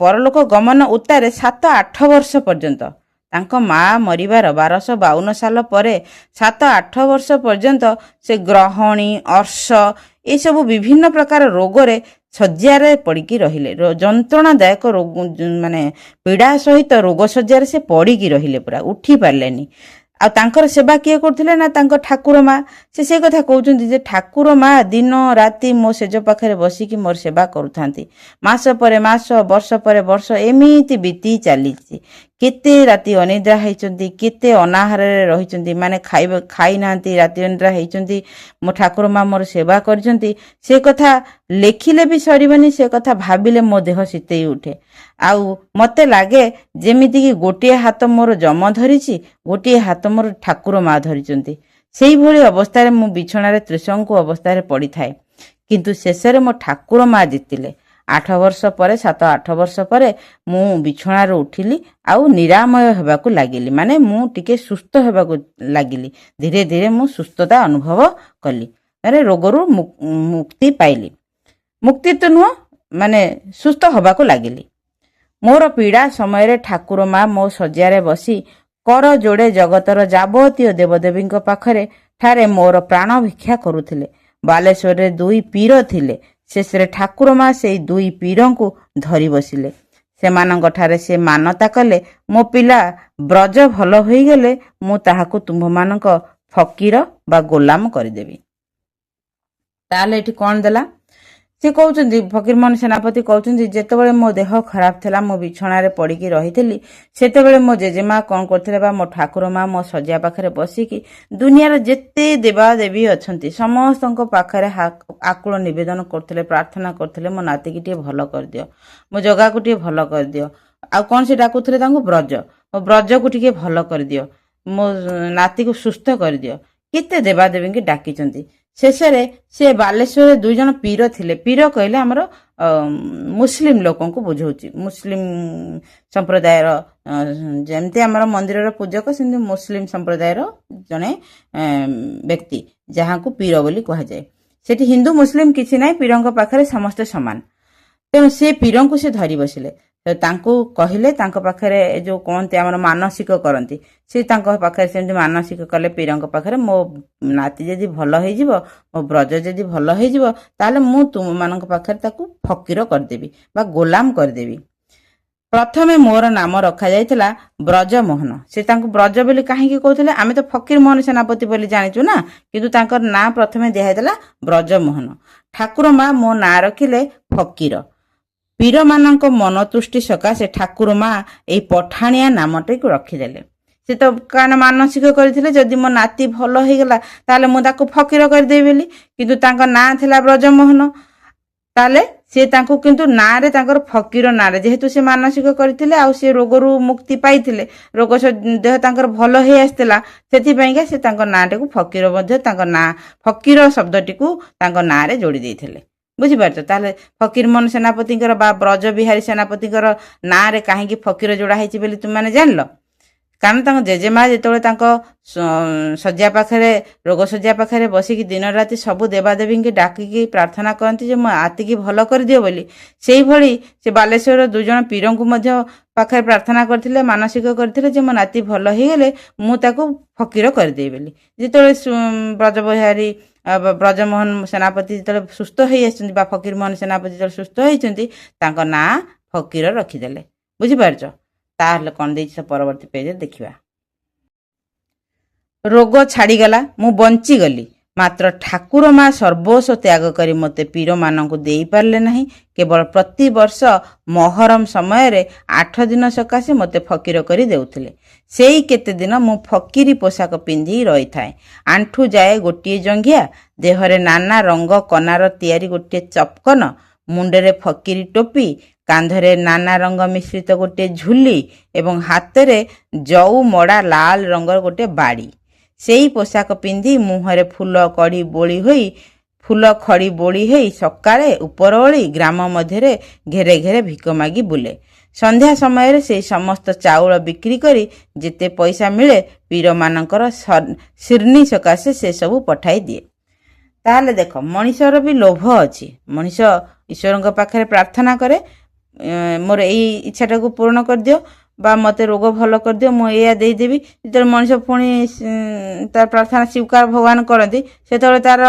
ପରଲୋକ ଗମନ ଉତ୍ତାରେ 7-8 ବର୍ଷ ପର୍ଯ୍ୟନ୍ତ, ତାଙ୍କ ମା ମରିବାର 1252 ସାଲ ପରେ 7-8 ବର୍ଷ ପର୍ଯ୍ୟନ୍ତ ସେ ଗ୍ରହଣୀ, ଅର୍ଶ ଏସବୁ ବିଭିନ୍ନ ପ୍ରକାର ରୋଗରେ ଶଯ୍ୟାରେ ପଡ଼ିକି ରହିଲେ। ଯନ୍ତ୍ରଣାଦାୟକ ରୋଗ ମାନେ ପୀଡ଼ା ସହିତ ରୋଗ ଶଯ୍ୟାରେ ସେ ପଡ଼ିକି ରହିଲେ, ପୁରା ଉଠି ପାରିଲେନି। ଆଉ ତାଙ୍କର ସେବା କିଏ କରୁଥିଲେ ନା ତାଙ୍କ ଠାକୁର ମା। ସେ କଥା କହୁଛନ୍ତି ଯେ ଠାକୁର ମା ଦିନ ରାତି ମୋ ସେଜ ପାଖରେ ବସିକି ମୋର ସେବା କରୁଥାନ୍ତି। ମାସ ପରେ ମାସ, ବର୍ଷ ପରେ ବର୍ଷ ଏମିତି ବିତି ଚାଲିଛି, କେତେ ରାତି ଅନିଦ୍ରା ହେଇଛନ୍ତି, କେତେ ଅନାହାରରେ ରହିଛନ୍ତି, ମାନେ ଖାଇନାହାନ୍ତି, ରାତି ଅନିଦ୍ରା ହେଇଛନ୍ତି, ମୋ ଠାକୁର ମା ମୋର ସେବା କରିଛନ୍ତି। ସେ କଥା ଲେଖିଲେ ବି ସରିବନି, ସେ କଥା ଭାବିଲେ ମୋ ଦେହ ଶୀତେଇ ଉଠେ। ଆଉ ମତେ ଲାଗେ ଯେମିତିକି ଗୋଟିଏ ହାତ ମୋର ଯମ ଧରିଛି, ଗୋଟିଏ ହାତ ମୋର ଠାକୁର ମା ଧରିଛନ୍ତି। ସେଇଭଳି ଅବସ୍ଥାରେ ମୁଁ ବିଛଣାରେ ତ୍ରିଶଙ୍କୁ ଅବସ୍ଥାରେ ପଡ଼ିଥାଏ। କିନ୍ତୁ ଶେଷରେ ମୋ ଠାକୁର ମା ଜିତିଲେ। 8 ବର୍ଷ ପରେ, 7-8 ବର୍ଷ ପରେ ମୁଁ ବିଛଣାରୁ ଉଠିଲି ଆଉ ନିରାମୟ ହେବାକୁ ଲାଗିଲି, ମାନେ ମୁଁ ଟିକେ ସୁସ୍ଥ ହେବାକୁ ଲାଗିଲି। ଧୀରେ ଧୀରେ ମୁଁ ସୁସ୍ଥତା ଅନୁଭବ କଲି, ମାନେ ରୋଗରୁ ମୁକ୍ତି ପାଇଲି। ମୁକ୍ତି ତ ନୁହଁ, ମାନେ ସୁସ୍ଥ ହେବାକୁ ଲାଗିଲି। ମୋର ପୀଡ଼ା ସମୟରେ ଠାକୁର ମା ମୋ ଶଯ୍ୟାରେ ବସି କର ଯୋଡ଼େ ଜଗତର ଯାବତୀୟ ଦେବଦେବୀଙ୍କ ପାଖରେ ଠାରେ ମୋର ପ୍ରାଣ ଭିକ୍ଷା କରୁଥିଲେ। ବାଲେଶ୍ୱରରେ 2 ପୀର ଥିଲେ। ଶେଷରେ ଠାକୁର ମା ସେଇ 2 ପୀରଙ୍କୁ ଧରି ବସିଲେ। ସେମାନଙ୍କଠାରେ ସେ ମାନତା କଲେ, ମୋ ପିଲା ବ୍ରଜ ଭଲ ହୋଇଗଲେ ମୁଁ ତାହାକୁ ତୁମ୍ଭମାନଙ୍କ ଫକୀର ବା ଗୋଲାମ କରିଦେବି। ତାହେଲେ ଏଠି କ'ଣ ଦେଲା? ସେ କହୁଛନ୍ତି, ଫକୀରମୋହନ ସେନାପତି କହୁଛନ୍ତି, ଯେତେବେଳେ ମୋ ଦେହ ଖରାପ ଥିଲା, ମୁଁ ବିଛଣାରେ ପଡ଼ିକି ରହିଥିଲି, ସେତେବେଳେ ମୋ ଜେଜେମା କ'ଣ କରୁଥିଲେ ବା ମୋ ଠାକୁର ମା ମୋ ଶଯ୍ୟା ପାଖରେ ବସିକି ଦୁନିଆର ଯେତେ ଦେବାଦେବୀ ଅଛନ୍ତି ସମସ୍ତଙ୍କ ପାଖରେ ଆକୁଳ ନିବେଦନ କରୁଥିଲେ, ପ୍ରାର୍ଥନା କରୁଥିଲେ, ମୋ ନାତିକି ଟିକେ ଭଲ କରିଦିଅ, ମୋ ଜଗାକୁ ଟିକେ ଭଲ କରିଦିଅ। ଆଉ କ'ଣ ସେ ଡାକୁଥିଲେ ତାଙ୍କୁ? ବ୍ରଜ। ମୋ ବ୍ରଜକୁ ଟିକେ ଭଲ କରିଦିଅ, ମୋ ନାତିକୁ ସୁସ୍ଥ କରିଦିଅ। କେତେ ଦେବାଦେବୀଙ୍କୁ ଡାକିଛନ୍ତି। ଶେଷରେ ସେ ବାଲେଶ୍ୱରରେ 2 ଜଣ ପୀର ଥିଲେ। ପୀର କହିଲେ ଆମର ମୁସଲିମ ଲୋକଙ୍କୁ ବୁଝଉଛି। ମୁସଲିମ ସମ୍ପ୍ରଦାୟର, ଯେମିତି ଆମର ମନ୍ଦିରର ପୂଜକ, ସେମିତି ମୁସଲିମ ସମ୍ପ୍ରଦାୟର ଜଣେ ବ୍ୟକ୍ତି, ଯାହାକୁ ପୀର ବୋଲି କୁହାଯାଏ। ସେଠି ହିନ୍ଦୁ ମୁସଲିମ କିଛି ନାହିଁ, ପୀରଙ୍କ ପାଖରେ ସମସ୍ତେ ସମାନ। ତେଣୁ ସେ ପୀରଙ୍କୁ ସେ ଧରି ବସିଲେ। ତାଙ୍କୁ କହିଲେ, ତାଙ୍କ ପାଖରେ ଯେଉଁ କହନ୍ତି ଆମର ମାନସିକ କରନ୍ତି, ସେ ତାଙ୍କ ପାଖରେ ସେମିତି ମାନସିକ କଲେ ପୀରଙ୍କ ପାଖରେ, ମୋ ନାତି ଯଦି ଭଲ ହେଇଯିବ, ମୋ ବ୍ରଜ ଯଦି ଭଲ ହେଇଯିବ, ତାହେଲେ ମୁଁ ତୁମମାନଙ୍କ ପାଖରେ ତାକୁ ଫକୀର କରିଦେବି ବା ଗୋଲାମ କରିଦେବି। ପ୍ରଥମେ ମୋର ନାମ ରଖାଯାଇଥିଲା ବ୍ରଜମୋହନ। ସେ ତାଙ୍କୁ ବ୍ରଜ ବୋଲି କାହିଁକି କହୁଥିଲେ? ଆମେ ତ ଫକୀରମୋହନ ସେନାପତି ବୋଲି ଜାଣିଛୁ ନା, କିନ୍ତୁ ତାଙ୍କର ନାଁ ପ୍ରଥମେ ଦିଆହେଇଥିଲା ବ୍ରଜମୋହନ। ଠାକୁର ମା ମୋ ନାଁ ରଖିଲେ ଫକୀର। ପୀରମାନଙ୍କ ମନତୃଷ୍ଟି ସକାଶେ ଠାକୁର ମା ଏଇ ପଠାଣିଆ ନାମଟିକୁ ରଖିଦେଲେ। ସେ ତ କାରଣ ମାନସିକ କରିଥିଲେ, ଯଦି ମୋ ନାତି ଭଲ ହେଇଗଲା ତାହେଲେ ମୁଁ ତାକୁ ଫକୀର କରିଦେବି ବୋଲି, କିନ୍ତୁ ତାଙ୍କ ନାଁ ଥିଲା ବ୍ରଜମୋହନ। ତାହେଲେ ସେ ତାଙ୍କୁ କିନ୍ତୁ ନାଁରେ ତାଙ୍କର ଫକୀର ନାଁରେ, ଯେହେତୁ ସେ ମାନସିକ କରିଥିଲେ ଆଉ ସେ ରୋଗରୁ ମୁକ୍ତି ପାଇଥିଲେ, ରୋଗ ଦେହ ତାଙ୍କର ଭଲ ହେଇ ଆସିଥିଲା, ସେଥିପାଇଁକା ସେ ତାଙ୍କ ନାଁଟିକୁ ଫକୀର, ମଧ୍ୟ ତାଙ୍କ ନାଁ ଫକୀର ଶବ୍ଦଟିକୁ ତାଙ୍କ ନାଁରେ ଯୋଡ଼ି ଦେଇଥିଲେ। ବୁଝିପାରୁଛ? ତାହେଲେ ଫକୀରମୋହନ ସେନାପତିଙ୍କର ବା ବ୍ରଜବିହାରୀ ସେନାପତିଙ୍କର ନାଁରେ କାହିଁକି ଫକୀର ଯୋଡ଼ା ହେଇଛି ବୋଲି ତୁମମାନେ ଜାଣିଲ? କାରଣ ତାଙ୍କ ଜେଜେମା ଯେତେବେଳେ ତାଙ୍କ ଶଯ୍ୟା ପାଖରେ, ରୋଗ ଶଯ୍ୟା ପାଖରେ ବସିକି ଦିନ ରାତି ସବୁ ଦେବାଦେବୀଙ୍କୁ ଡାକିକି ପ୍ରାର୍ଥନା କରନ୍ତି ଯେ ମୋ ନାତିକି ଭଲ କରିଦିଅ ବୋଲି, ସେଇଭଳି ସେ ବାଲେଶ୍ୱରର 2 ଜଣ ପୀରଙ୍କୁ ମଧ୍ୟ ପାଖରେ ପ୍ରାର୍ଥନା କରିଥିଲେ, ମାନସିକ କରିଥିଲେ ଯେ ମୋ ନାତି ଭଲ ହେଇଗଲେ ମୁଁ ତାକୁ ଫକୀର କରିଦେବି ବୋଲି। ଯେତେବେଳେ ବ୍ରଜବିହାରୀ ବ୍ରଜମୋହନ ସେନାପତି ଯେତେବେଳେ ସୁସ୍ଥ ହେଇ ଆସିଛନ୍ତି, ବା ଫକୀରମୋହନ ସେନାପତି ଯେତେବେଳେ ସୁସ୍ଥ ହେଇଛନ୍ତି, ତାଙ୍କ ନାଁ ଫକୀର ରଖିଦେଲେ। ବୁଝିପାରୁଛ? ତାହେଲେ କ'ଣ ଦେଇଛି ସେ ପରବର୍ତ୍ତୀ ପେଜରେ ଦେଖିବା। ରୋଗ ଛାଡ଼ିଗଲା, ମୁଁ ବଞ୍ଚିଗଲି, ମାତ୍ର ଠାକୁର ମା ସର୍ବସ୍ୱ ତ୍ୟାଗ କରି ମୋତେ ପୀରମାନଙ୍କୁ ଦେଇପାରିଲେ ନାହିଁ। କେବଳ ପ୍ରତିବର୍ଷ ମହରମ ସମୟରେ 8 ଦିନ ସକାଶେ ମୋତେ ଫକୀର କରି ଦେଉଥିଲେ। ସେଇ କେତେ ଦିନ ମୁଁ ଫକୀରୀ ପୋଷାକ ପିନ୍ଧି ରହିଥାଏ। ଆଣ୍ଠୁ ଯାଏ ଗୋଟିଏ ଜଙ୍ଘିଆ, ଦେହରେ ନାନା ରଙ୍ଗ କନାର ତିଆରି ଗୋଟିଏ ଚପକନ, ମୁଣ୍ଡରେ ଫକୀରୀ ଟୋପି, କାନ୍ଧରେ ନାନା ରଙ୍ଗ ମିଶ୍ରିତ ଗୋଟିଏ ଝୁଲି ଏବଂ ହାତରେ ଜଉ ମଡ଼ା ଲାଲ ରଙ୍ଗର ଗୋଟିଏ ବାଡ଼ି। ସେଇ ପୋଷାକ ପିନ୍ଧି ମୁହଁରେ ଫୁଲ ଖଡ଼ି ବୋଳି ହୋଇ ସକାଳେ ଉପରଓଳି ଗ୍ରାମ ମଧ୍ୟରେ ଘେରେ ଘେରେ ଭିକ ମାଗି ବୁଲେ। ସନ୍ଧ୍ୟା ସମୟରେ ସେହି ସମସ୍ତ ଚାଉଳ ବିକ୍ରି କରି ଯେତେ ପଇସା ମିଳେ ପୀରମାନଙ୍କର ଶିର୍ନି ସକାଶେ ସେସବୁ ପଠାଇ ଦିଏ। ତାହେଲେ ଦେଖ, ମଣିଷର ବି ଲୋଭ ଅଛି। ମଣିଷ ଈଶ୍ୱରଙ୍କ ପାଖରେ ପ୍ରାର୍ଥନା କରେ, ମୋର ଏଇ ଇଚ୍ଛାଟାକୁ ପୂରଣ କରିଦିଅ ବା ମୋତେ ରୋଗ ଭଲ କରିଦିଅ, ମୁଁ ଏଇଆ ଦେଇଦେବି। ଯେତେବେଳେ ମଣିଷ ପୁଣି ତାର ପ୍ରାର୍ଥନା ସ୍ୱୀକାର ଭଗବାନ କରନ୍ତି, ସେତେବେଳେ ତାର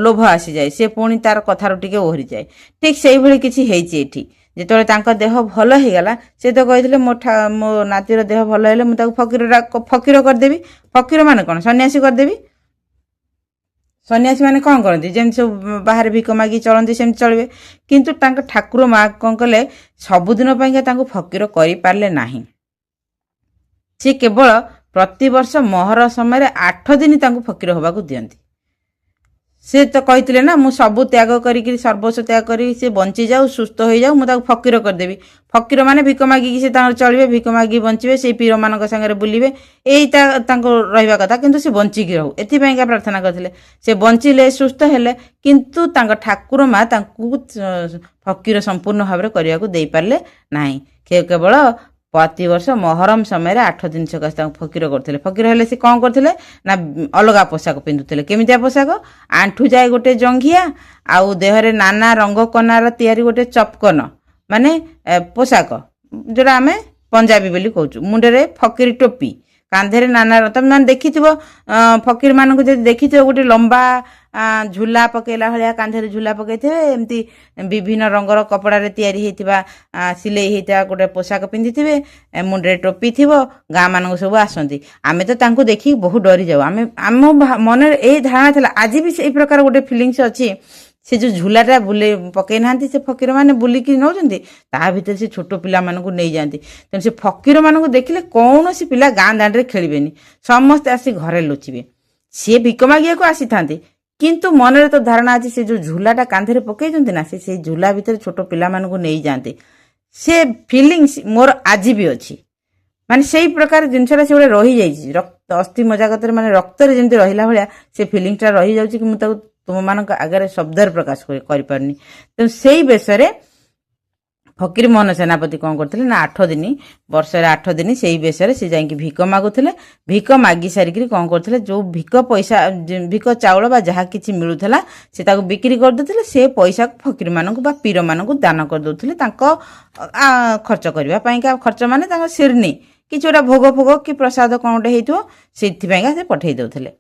ଲୋଭ ଆସିଯାଏ, ସେ ପୁଣି ତାର କଥାରୁ ଟିକେ ଓହରିଯାଏ। ଠିକ୍ ସେଇଭଳି କିଛି ହେଇଛି ଏଠି। ଯେତେବେଳେ ତାଙ୍କ ଦେହ ଭଲ ହେଇଗଲା, ସେ ତ କହିଥିଲେ ମୋ ନାତିର ଦେହ ଭଲ ହେଲେ ମୁଁ ତାକୁ ଫକୀର କରିଦେବି। ଫକୀର ମାନେ କ'ଣ? ସନ୍ନ୍ୟାସୀ କରିଦେବି। ସନ୍ନ୍ୟାସୀ ମାନେ କ'ଣ କରନ୍ତି? ଯେମିତି ସବୁ ବାହାରେ ଭିକ ମାଗି ଚଳନ୍ତି ସେମିତି ଚଳିବେ। କିନ୍ତୁ ତାଙ୍କ ଠାକୁର ମା କ'ଣ କଲେ? ସବୁଦିନ ପାଇଁକା ତାଙ୍କୁ ଫକୀର କରିପାରିଲେ ନାହିଁ। ସେ କେବଳ ପ୍ରତିବର୍ଷ ମହର ସମୟରେ 8 ଦିନ ତାଙ୍କୁ ଫକୀର ହେବାକୁ ଦିଅନ୍ତି। ସେ ତ କହିଥିଲେ ନା, ମୁଁ ସବୁ ତ୍ୟାଗ କରିକି ସର୍ବସ୍ୱ ତ୍ୟାଗ କରିକି ସେ ବଞ୍ଚିଯାଉ, ସୁସ୍ଥ ହୋଇଯାଉ, ମୁଁ ତାକୁ ଫକୀର କରିଦେବି। ଫକୀର ମାନେ ଭିକ ମାଗିକି ସେ ତାଙ୍କର ଚଳିବେ, ଭିକ ମାଗିକି ବଞ୍ଚିବେ, ସେଇ ପୀରମାନଙ୍କ ସାଙ୍ଗରେ ବୁଲିବେ, ଏଇଟା ତାଙ୍କୁ ରହିବା କଥା। କିନ୍ତୁ ସେ ବଞ୍ଚିକି ରହୁ, ଏଥିପାଇଁକା ପ୍ରାର୍ଥନା କରିଥିଲେ। ସେ ବଞ୍ଚିଲେ, ସୁସ୍ଥ ହେଲେ, କିନ୍ତୁ ତାଙ୍କ ଠାକୁର ମା ତାଙ୍କୁ ଫକୀର ସମ୍ପୂର୍ଣ୍ଣ ଭାବରେ କରିବାକୁ ଦେଇପାରିଲେ ନାହିଁ। କେବଳ ପ୍ରତିବର୍ଷ ମହରମ ସମୟରେ 8 ଦିନ ସକାଶେ ତାଙ୍କୁ ଫକୀର କରୁଥିଲେ। ଫକୀର ହେଲେ ସେ କ'ଣ କରୁଥିଲେ ନା ଅଲଗା ପୋଷାକ ପିନ୍ଧୁଥିଲେ। କେମିତିଆ ପୋଷାକ? ଆଣ୍ଠୁ ଯାଏ ଗୋଟେ ଜଙ୍ଘିଆ, ଆଉ ଦେହରେ ନାନା ରଙ୍ଗ କନାର ତିଆରି ଗୋଟେ ଚପକନ, ମାନେ ପୋଷାକ, ଯୋଉଟା ଆମେ ପଞ୍ଜାବୀ ବୋଲି କହୁଛୁ। ମୁଣ୍ଡରେ ଫକୀର ଟୋପି, କାନ୍ଧରେ ନାନା, ତମେ ମାନେ ଦେଖିଥିବ ଫକୀର ମାନଙ୍କୁ ଯଦି ଦେଖିଥିବ, ଗୋଟେ ଲମ୍ବା ଝୁଲା ପକେଇଲା ଭଳିଆ କାନ୍ଧରେ ଝୁଲା ପକେଇଥିବେ, ଏମିତି ବିଭିନ୍ନ ରଙ୍ଗର କପଡ଼ାରେ ତିଆରି ହେଇଥିବା, ସିଲେଇ ହେଇଥିବା ଗୋଟେ ପୋଷାକ ପିନ୍ଧିଥିବେ, ମୁଣ୍ଡରେ ଟୋପି ଥିବ। ଗାଁ ମାନଙ୍କୁ ସବୁ ଆସନ୍ତି। ଆମେ ତ ତାଙ୍କୁ ଦେଖିକି ବହୁତ ଡରି ଯାଉ। ଆମ ମନରେ ଏଇ ଧାରଣା ଥିଲା, ଆଜି ବି ସେଇ ପ୍ରକାର ଗୋଟେ ଫିଲିଙ୍ଗସ୍ ଅଛି। ସେ ଯେଉଁ ଝୁଲାଟା ପକେଇ ନାହାନ୍ତି, ସେ ଫକୀର ମାନେ ବୁଲିକି ନେଉଛନ୍ତି, ତା ଭିତରେ ସେ ଛୋଟ ପିଲାମାନଙ୍କୁ ନେଇଯାଆନ୍ତି। ତେଣୁ ସେ ଫକୀର ମାନଙ୍କୁ ଦେଖିଲେ କୌଣସି ପିଲା ଗାଁ ଦାଣ୍ଡରେ ଖେଳିବେନି, ସମସ୍ତେ ଆସି ଘରେ ଲୁଚିବେ। ସିଏ ଭିକ ମାଗିବାକୁ ଆସିଥାନ୍ତି, କିନ୍ତୁ ମନରେ ତ ଧାରଣା ଅଛି ସେ ଯେଉଁ ଝୁଲାଟା କାନ୍ଧରେ ପକେଇଛନ୍ତି ନା, ସେ ସେଇ ଝୁଲା ଭିତରେ ଛୋଟ ପିଲାମାନଙ୍କୁ ନେଇଯାଆନ୍ତି। ସେ ଫିଲିଙ୍ଗସ୍ ମୋର ଆଜି ବି ଅଛି। ମାନେ ସେଇ ପ୍ରକାର ଜିନିଷଟା ସେ ଗୋଟେ ରହିଯାଇଛି, ରକ୍ତ ଅସ୍ଥି ମଜ୍ଜାଗତରେ, ମାନେ ରକ୍ତରେ ଯେମିତି ରହିଲା ଭଳିଆ ସେ ଫିଲିଙ୍ଗସଟା ରହିଯାଉଛି, କି ମୁଁ ତାକୁ ତୁମମାନଙ୍କ ଆଗରେ ଶବ୍ଦରେ ପ୍ରକାଶ କରିପାରୁନି। ତେଣୁ ସେଇ ବେଶରେ ଫକୀର ମୋହନ ସେନାପତି କ'ଣ କରୁଥିଲେ ନା, 8 ଦିନ, ବର୍ଷରେ 8 ଦିନ ସେଇ ବେଶରେ ସେ ଯାଇକି ଭିକ ମାଗୁଥିଲେ। ଭିକ ମାଗି ସାରିକିରି କ'ଣ କରୁଥିଲେ, ଯେଉଁ ଭିକ ପଇସା, ଭିକ ଚାଉଳ ବା ଯାହା କିଛି ମିଳୁଥିଲା ସେ ତାକୁ ବିକ୍ରି କରିଦେଉଥିଲେ। ସେ ପଇସାକୁ ଫକୀରମାନଙ୍କୁ ବା ପୀରମାନଙ୍କୁ ଦାନ କରିଦେଉଥିଲେ, ତାଙ୍କ ଖର୍ଚ୍ଚ କରିବା ପାଇଁକା। ଖର୍ଚ୍ଚ ମାନେ ତାଙ୍କ ଶିରନି, କିଛି ଗୋଟେ ଭୋଗ ଫୋଗ କି ପ୍ରସାଦ କ'ଣ ଗୋଟେ ହେଇଥିବ, ସେଥିପାଇଁକା ସେ ପଠେଇ ଦେଉଥିଲେ।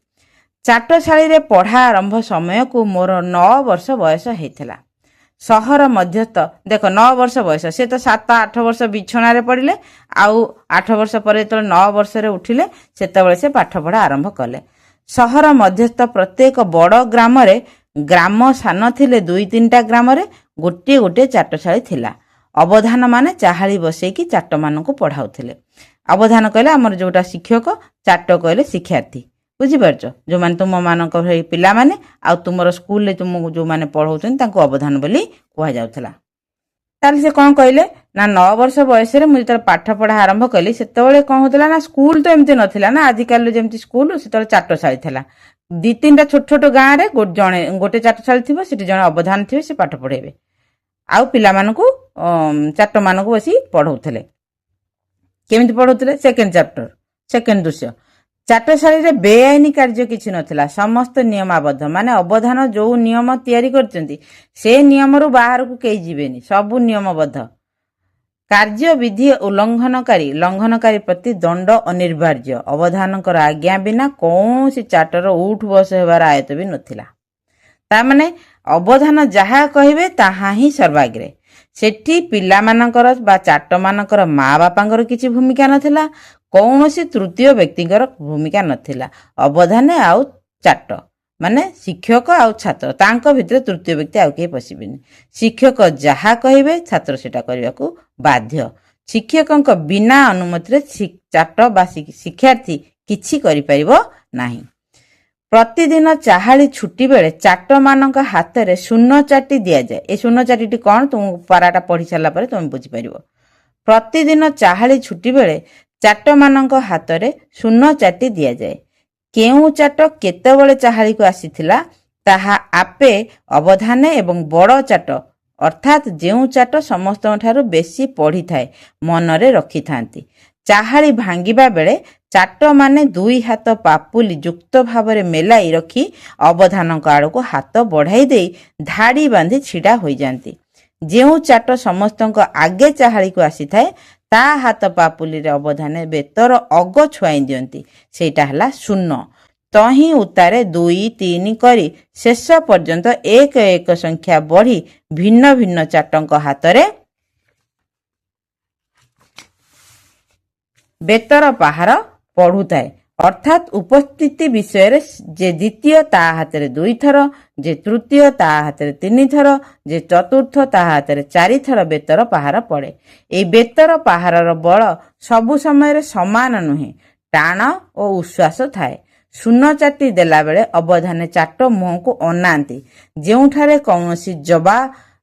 ଚାଟଶାଳୀରେ ପଢ଼ା ଆରମ୍ଭ ସମୟକୁ ମୋର 9 ବର୍ଷ ବୟସ ହେଇଥିଲା। ସହର ମଧ୍ୟସ୍ଥ, ଦେଖ 9 ବର୍ଷ ବୟସ, ସେ ତ 7-8 ବର୍ଷ ବିଛଣାରେ ପଡ଼ିଲେ, ଆଉ 8 ବର୍ଷ ପରେ ଯେତେବେଳେ 9 ବର୍ଷରେ ଉଠିଲେ, ସେତେବେଳେ ସେ ପାଠପଢ଼ା ଆରମ୍ଭ କଲେ। ସହର ମଧ୍ୟସ୍ଥ ପ୍ରତ୍ୟେକ ବଡ଼ ଗ୍ରାମରେ, ଗ୍ରାମ ସାନ ଥିଲେ 2-3ଟା ଗ୍ରାମରେ ଗୋଟିଏ ଗୋଟିଏ ଚାଟଶାଳୀ ଥିଲା। ଅବଧାନ ମାନେ ଚାହାଳି ବସେଇକି ଚାଟମାନଙ୍କୁ ପଢ଼ାଉଥିଲେ। ଅବଧାନ କହିଲେ ଆମର ଯୋଉଟା ଶିକ୍ଷକ, ଚାଟ କହିଲେ ଶିକ୍ଷାର୍ଥୀ। ବୁଝିପାରୁଛ? ଯେଉଁମାନେ ତୁମମାନଙ୍କ ଭଳି ପିଲାମାନେ, ଆଉ ତୁମର ସ୍କୁଲରେ ତୁମକୁ ଯେଉଁମାନେ ପଢ଼ଉଛନ୍ତି ତାଙ୍କୁ ଅବଧାନ ବୋଲି କୁହାଯାଉଥିଲା। ତାହେଲେ ସେ କ'ଣ କହିଲେ ନା, 9 ବର୍ଷ ବୟସରେ ମୁଁ ଯେତେବେଳେ ପାଠ ପଢ଼ା ଆରମ୍ଭ କଲି, ସେତେବେଳେ କ'ଣ ହେଉଥିଲା ନା, ସ୍କୁଲ ତ ଏମିତି ନଥିଲା ନା ଆଜିକାଲି ଯେମିତି ସ୍କୁଲ, ସେତେବେଳେ ଚାଟଶାଳୀ ଥିଲା। 2-3ଟା ଛୋଟ ଛୋଟ ଗାଁରେ ଗୋଟେ ଚାଟଶାଳୀ ଥିବ, ସେଠି ଜଣେ ଅବଧାନ ଥିବେ, ସେ ପାଠ ପଢ଼େଇବେ, ଆଉ ପିଲାମାନଙ୍କୁ ଚାଟମାନଙ୍କୁ ବସି ପଢ଼ଉଥିଲେ। କେମିତି ପଢ଼ଉଥିଲେ? ସେକେଣ୍ଡ ଚାପ୍ଟର, ସେକେଣ୍ଡ ଦୃଶ୍ୟ। ଚାଟଶାଳୀରେ ବେଆଇନ କାର୍ଯ୍ୟ କିଛି ନଥିଲା, ସମସ୍ତ ନିୟମାବଦ୍ଧ। ମାନେ ଅବଧାନ ଯୋଉ ନିୟମ ତିଆରି କରିଛନ୍ତି, ସେ ନିୟମରୁ ବାହାରକୁ କେହି ଯିବେନି, ସବୁ ନିୟମବଦ୍ଧ। କାର୍ଯ୍ୟ ବିଧି ଲଙ୍ଘନକାରୀ ପ୍ରତି ଦଣ୍ଡ ଅନିବାର୍ଯ୍ୟ। ଅବଧାନଙ୍କର ଆଜ୍ଞା ବିନା କୌଣସି ଚାଟର ଉଠ ବସ ହେବାର ଆୟତ ବି ନଥିଲା। ତାମାନେ ଅବଧାନ ଯାହା କହିବେ ତାହା ହିଁ ସର୍ବାଗ୍ରେ। ସେଠି ପିଲାମାନଙ୍କର ବା ଚାଟମାନଙ୍କର ମା ବାପାଙ୍କର କିଛି ଭୂମିକା ନଥିଲା, କୌଣସି ତୃତୀୟ ବ୍ୟକ୍ତିଙ୍କର ଭୂମିକା ନଥିଲା। ଅବଧାନ ଆଉ ଚାଟ ମାନେ ଶିକ୍ଷକ ଆଉ ଛାତ୍ର, ତାଙ୍କ ଭିତରେ ତୃତୀୟ ବ୍ୟକ୍ତି ଆଉ କେହି ପଶିବେନି। ଶିକ୍ଷକ ଯାହା କହିବେ ଛାତ୍ର ସେଟା କରିବାକୁ ବାଧ୍ୟ। ଶିକ୍ଷକଙ୍କ ବିନା ଅନୁମତିରେ ଚାଟ ବା ଶିକ୍ଷାର୍ଥୀ କିଛି କରିପାରିବ ନାହିଁ। ପ୍ରତିଦିନ ଚାହାଳି ଛୁଟି ବେଳେ ଚାଟମାନଙ୍କ ହାତରେ ଶୂନ ଚାଟି ଦିଆଯାଏ। ଏ ଶୂନ ଚାଟିଟି କ'ଣ, ତୁମକୁ ପାରାଟା ପଢ଼ି ସାରିଲା ପରେ ତୁମେ ବୁଝିପାରିବ। ପ୍ରତିଦିନ ଚାହାଳି ଛୁଟି ବେଳେ ଚାଟମାନଙ୍କ ହାତରେ ଶୂନ ଚାଟି ଦିଆଯାଏ। କେଉଁ ଚାଟ କେତେବେଳେ ଚାହାଳିକୁ ଆସିଥିଲା ତାହା ଆପେ ଅବଧାନେ ଏବଂ ବଡ଼ ଚାଟ, ଅର୍ଥାତ୍ ଯେଉଁ ଚାଟ ସମସ୍ତଙ୍କ ଠାରୁ ବେଶୀ ପଢ଼ିଥାଏ, ମନରେ ରଖିଥାନ୍ତି। ଚାହାଳି ଭାଙ୍ଗିବା ବେଳେ ଚାଟମାନେ 2 ହାତ ପାପୁଲି ଯୁକ୍ତ ଭାବରେ ମେଲାଇ ରଖି ଅବଧାନଙ୍କ ଆଡ଼କୁ ହାତ ବଢ଼ାଇ ଦେଇ ଧାଡ଼ି ବାନ୍ଧି ଛିଡ଼ା ହୋଇଯାନ୍ତି। ଯେଉଁ ଚାଟ ସମସ୍ତଙ୍କ ଆଗେ ଚାହାଳିକୁ ଆସିଥାଏ, ତା ହାତ ପାପୁଲିରେ ଅବଧାନେ ବେତର ଅଗ ଛୁଆଇ ଦିଅନ୍ତି, ସେଇଟା ହେଲା ଶୂନ। ତହିଁ ଉତ୍ତାରେ 2-3 କରି ଶେଷ ପର୍ଯ୍ୟନ୍ତ 1-1 ସଂଖ୍ୟା ବଢ଼ି ଭିନ୍ନ ଭିନ୍ନ ଚାଟଙ୍କ ହାତରେ ବେତର ପାହାର ପଢ଼ୁଥାଏ। ଅର୍ଥାତ୍ ଉପସ୍ଥିତି ବିଷୟରେ ଯେ ଦ୍ୱିତୀୟ ତା ହାତରେ 2 ଥର, ଯେ ତୃତୀୟ ତା ହାତରେ 3 ଥର, ଯେ ଚତୁର୍ଥ ତା ହାତରେ 4 ଥର ବେତର ପାହାର ପଡ଼େ। ଏହି ବେତର ପାହାରର ବଳ ସବୁ ସମୟରେ ସମାନ ନୁହେଁ, ଟାଣ ଓ ଉଶ୍ୱାସ ଥାଏ। ଶୂନ ଚାଟି ଦେଲାବେଳେ ଅବଧାନେ ଚାଟ ମୁହଁକୁ ଅନାନ୍ତି। ଯେଉଁଠାରେ କୌଣସି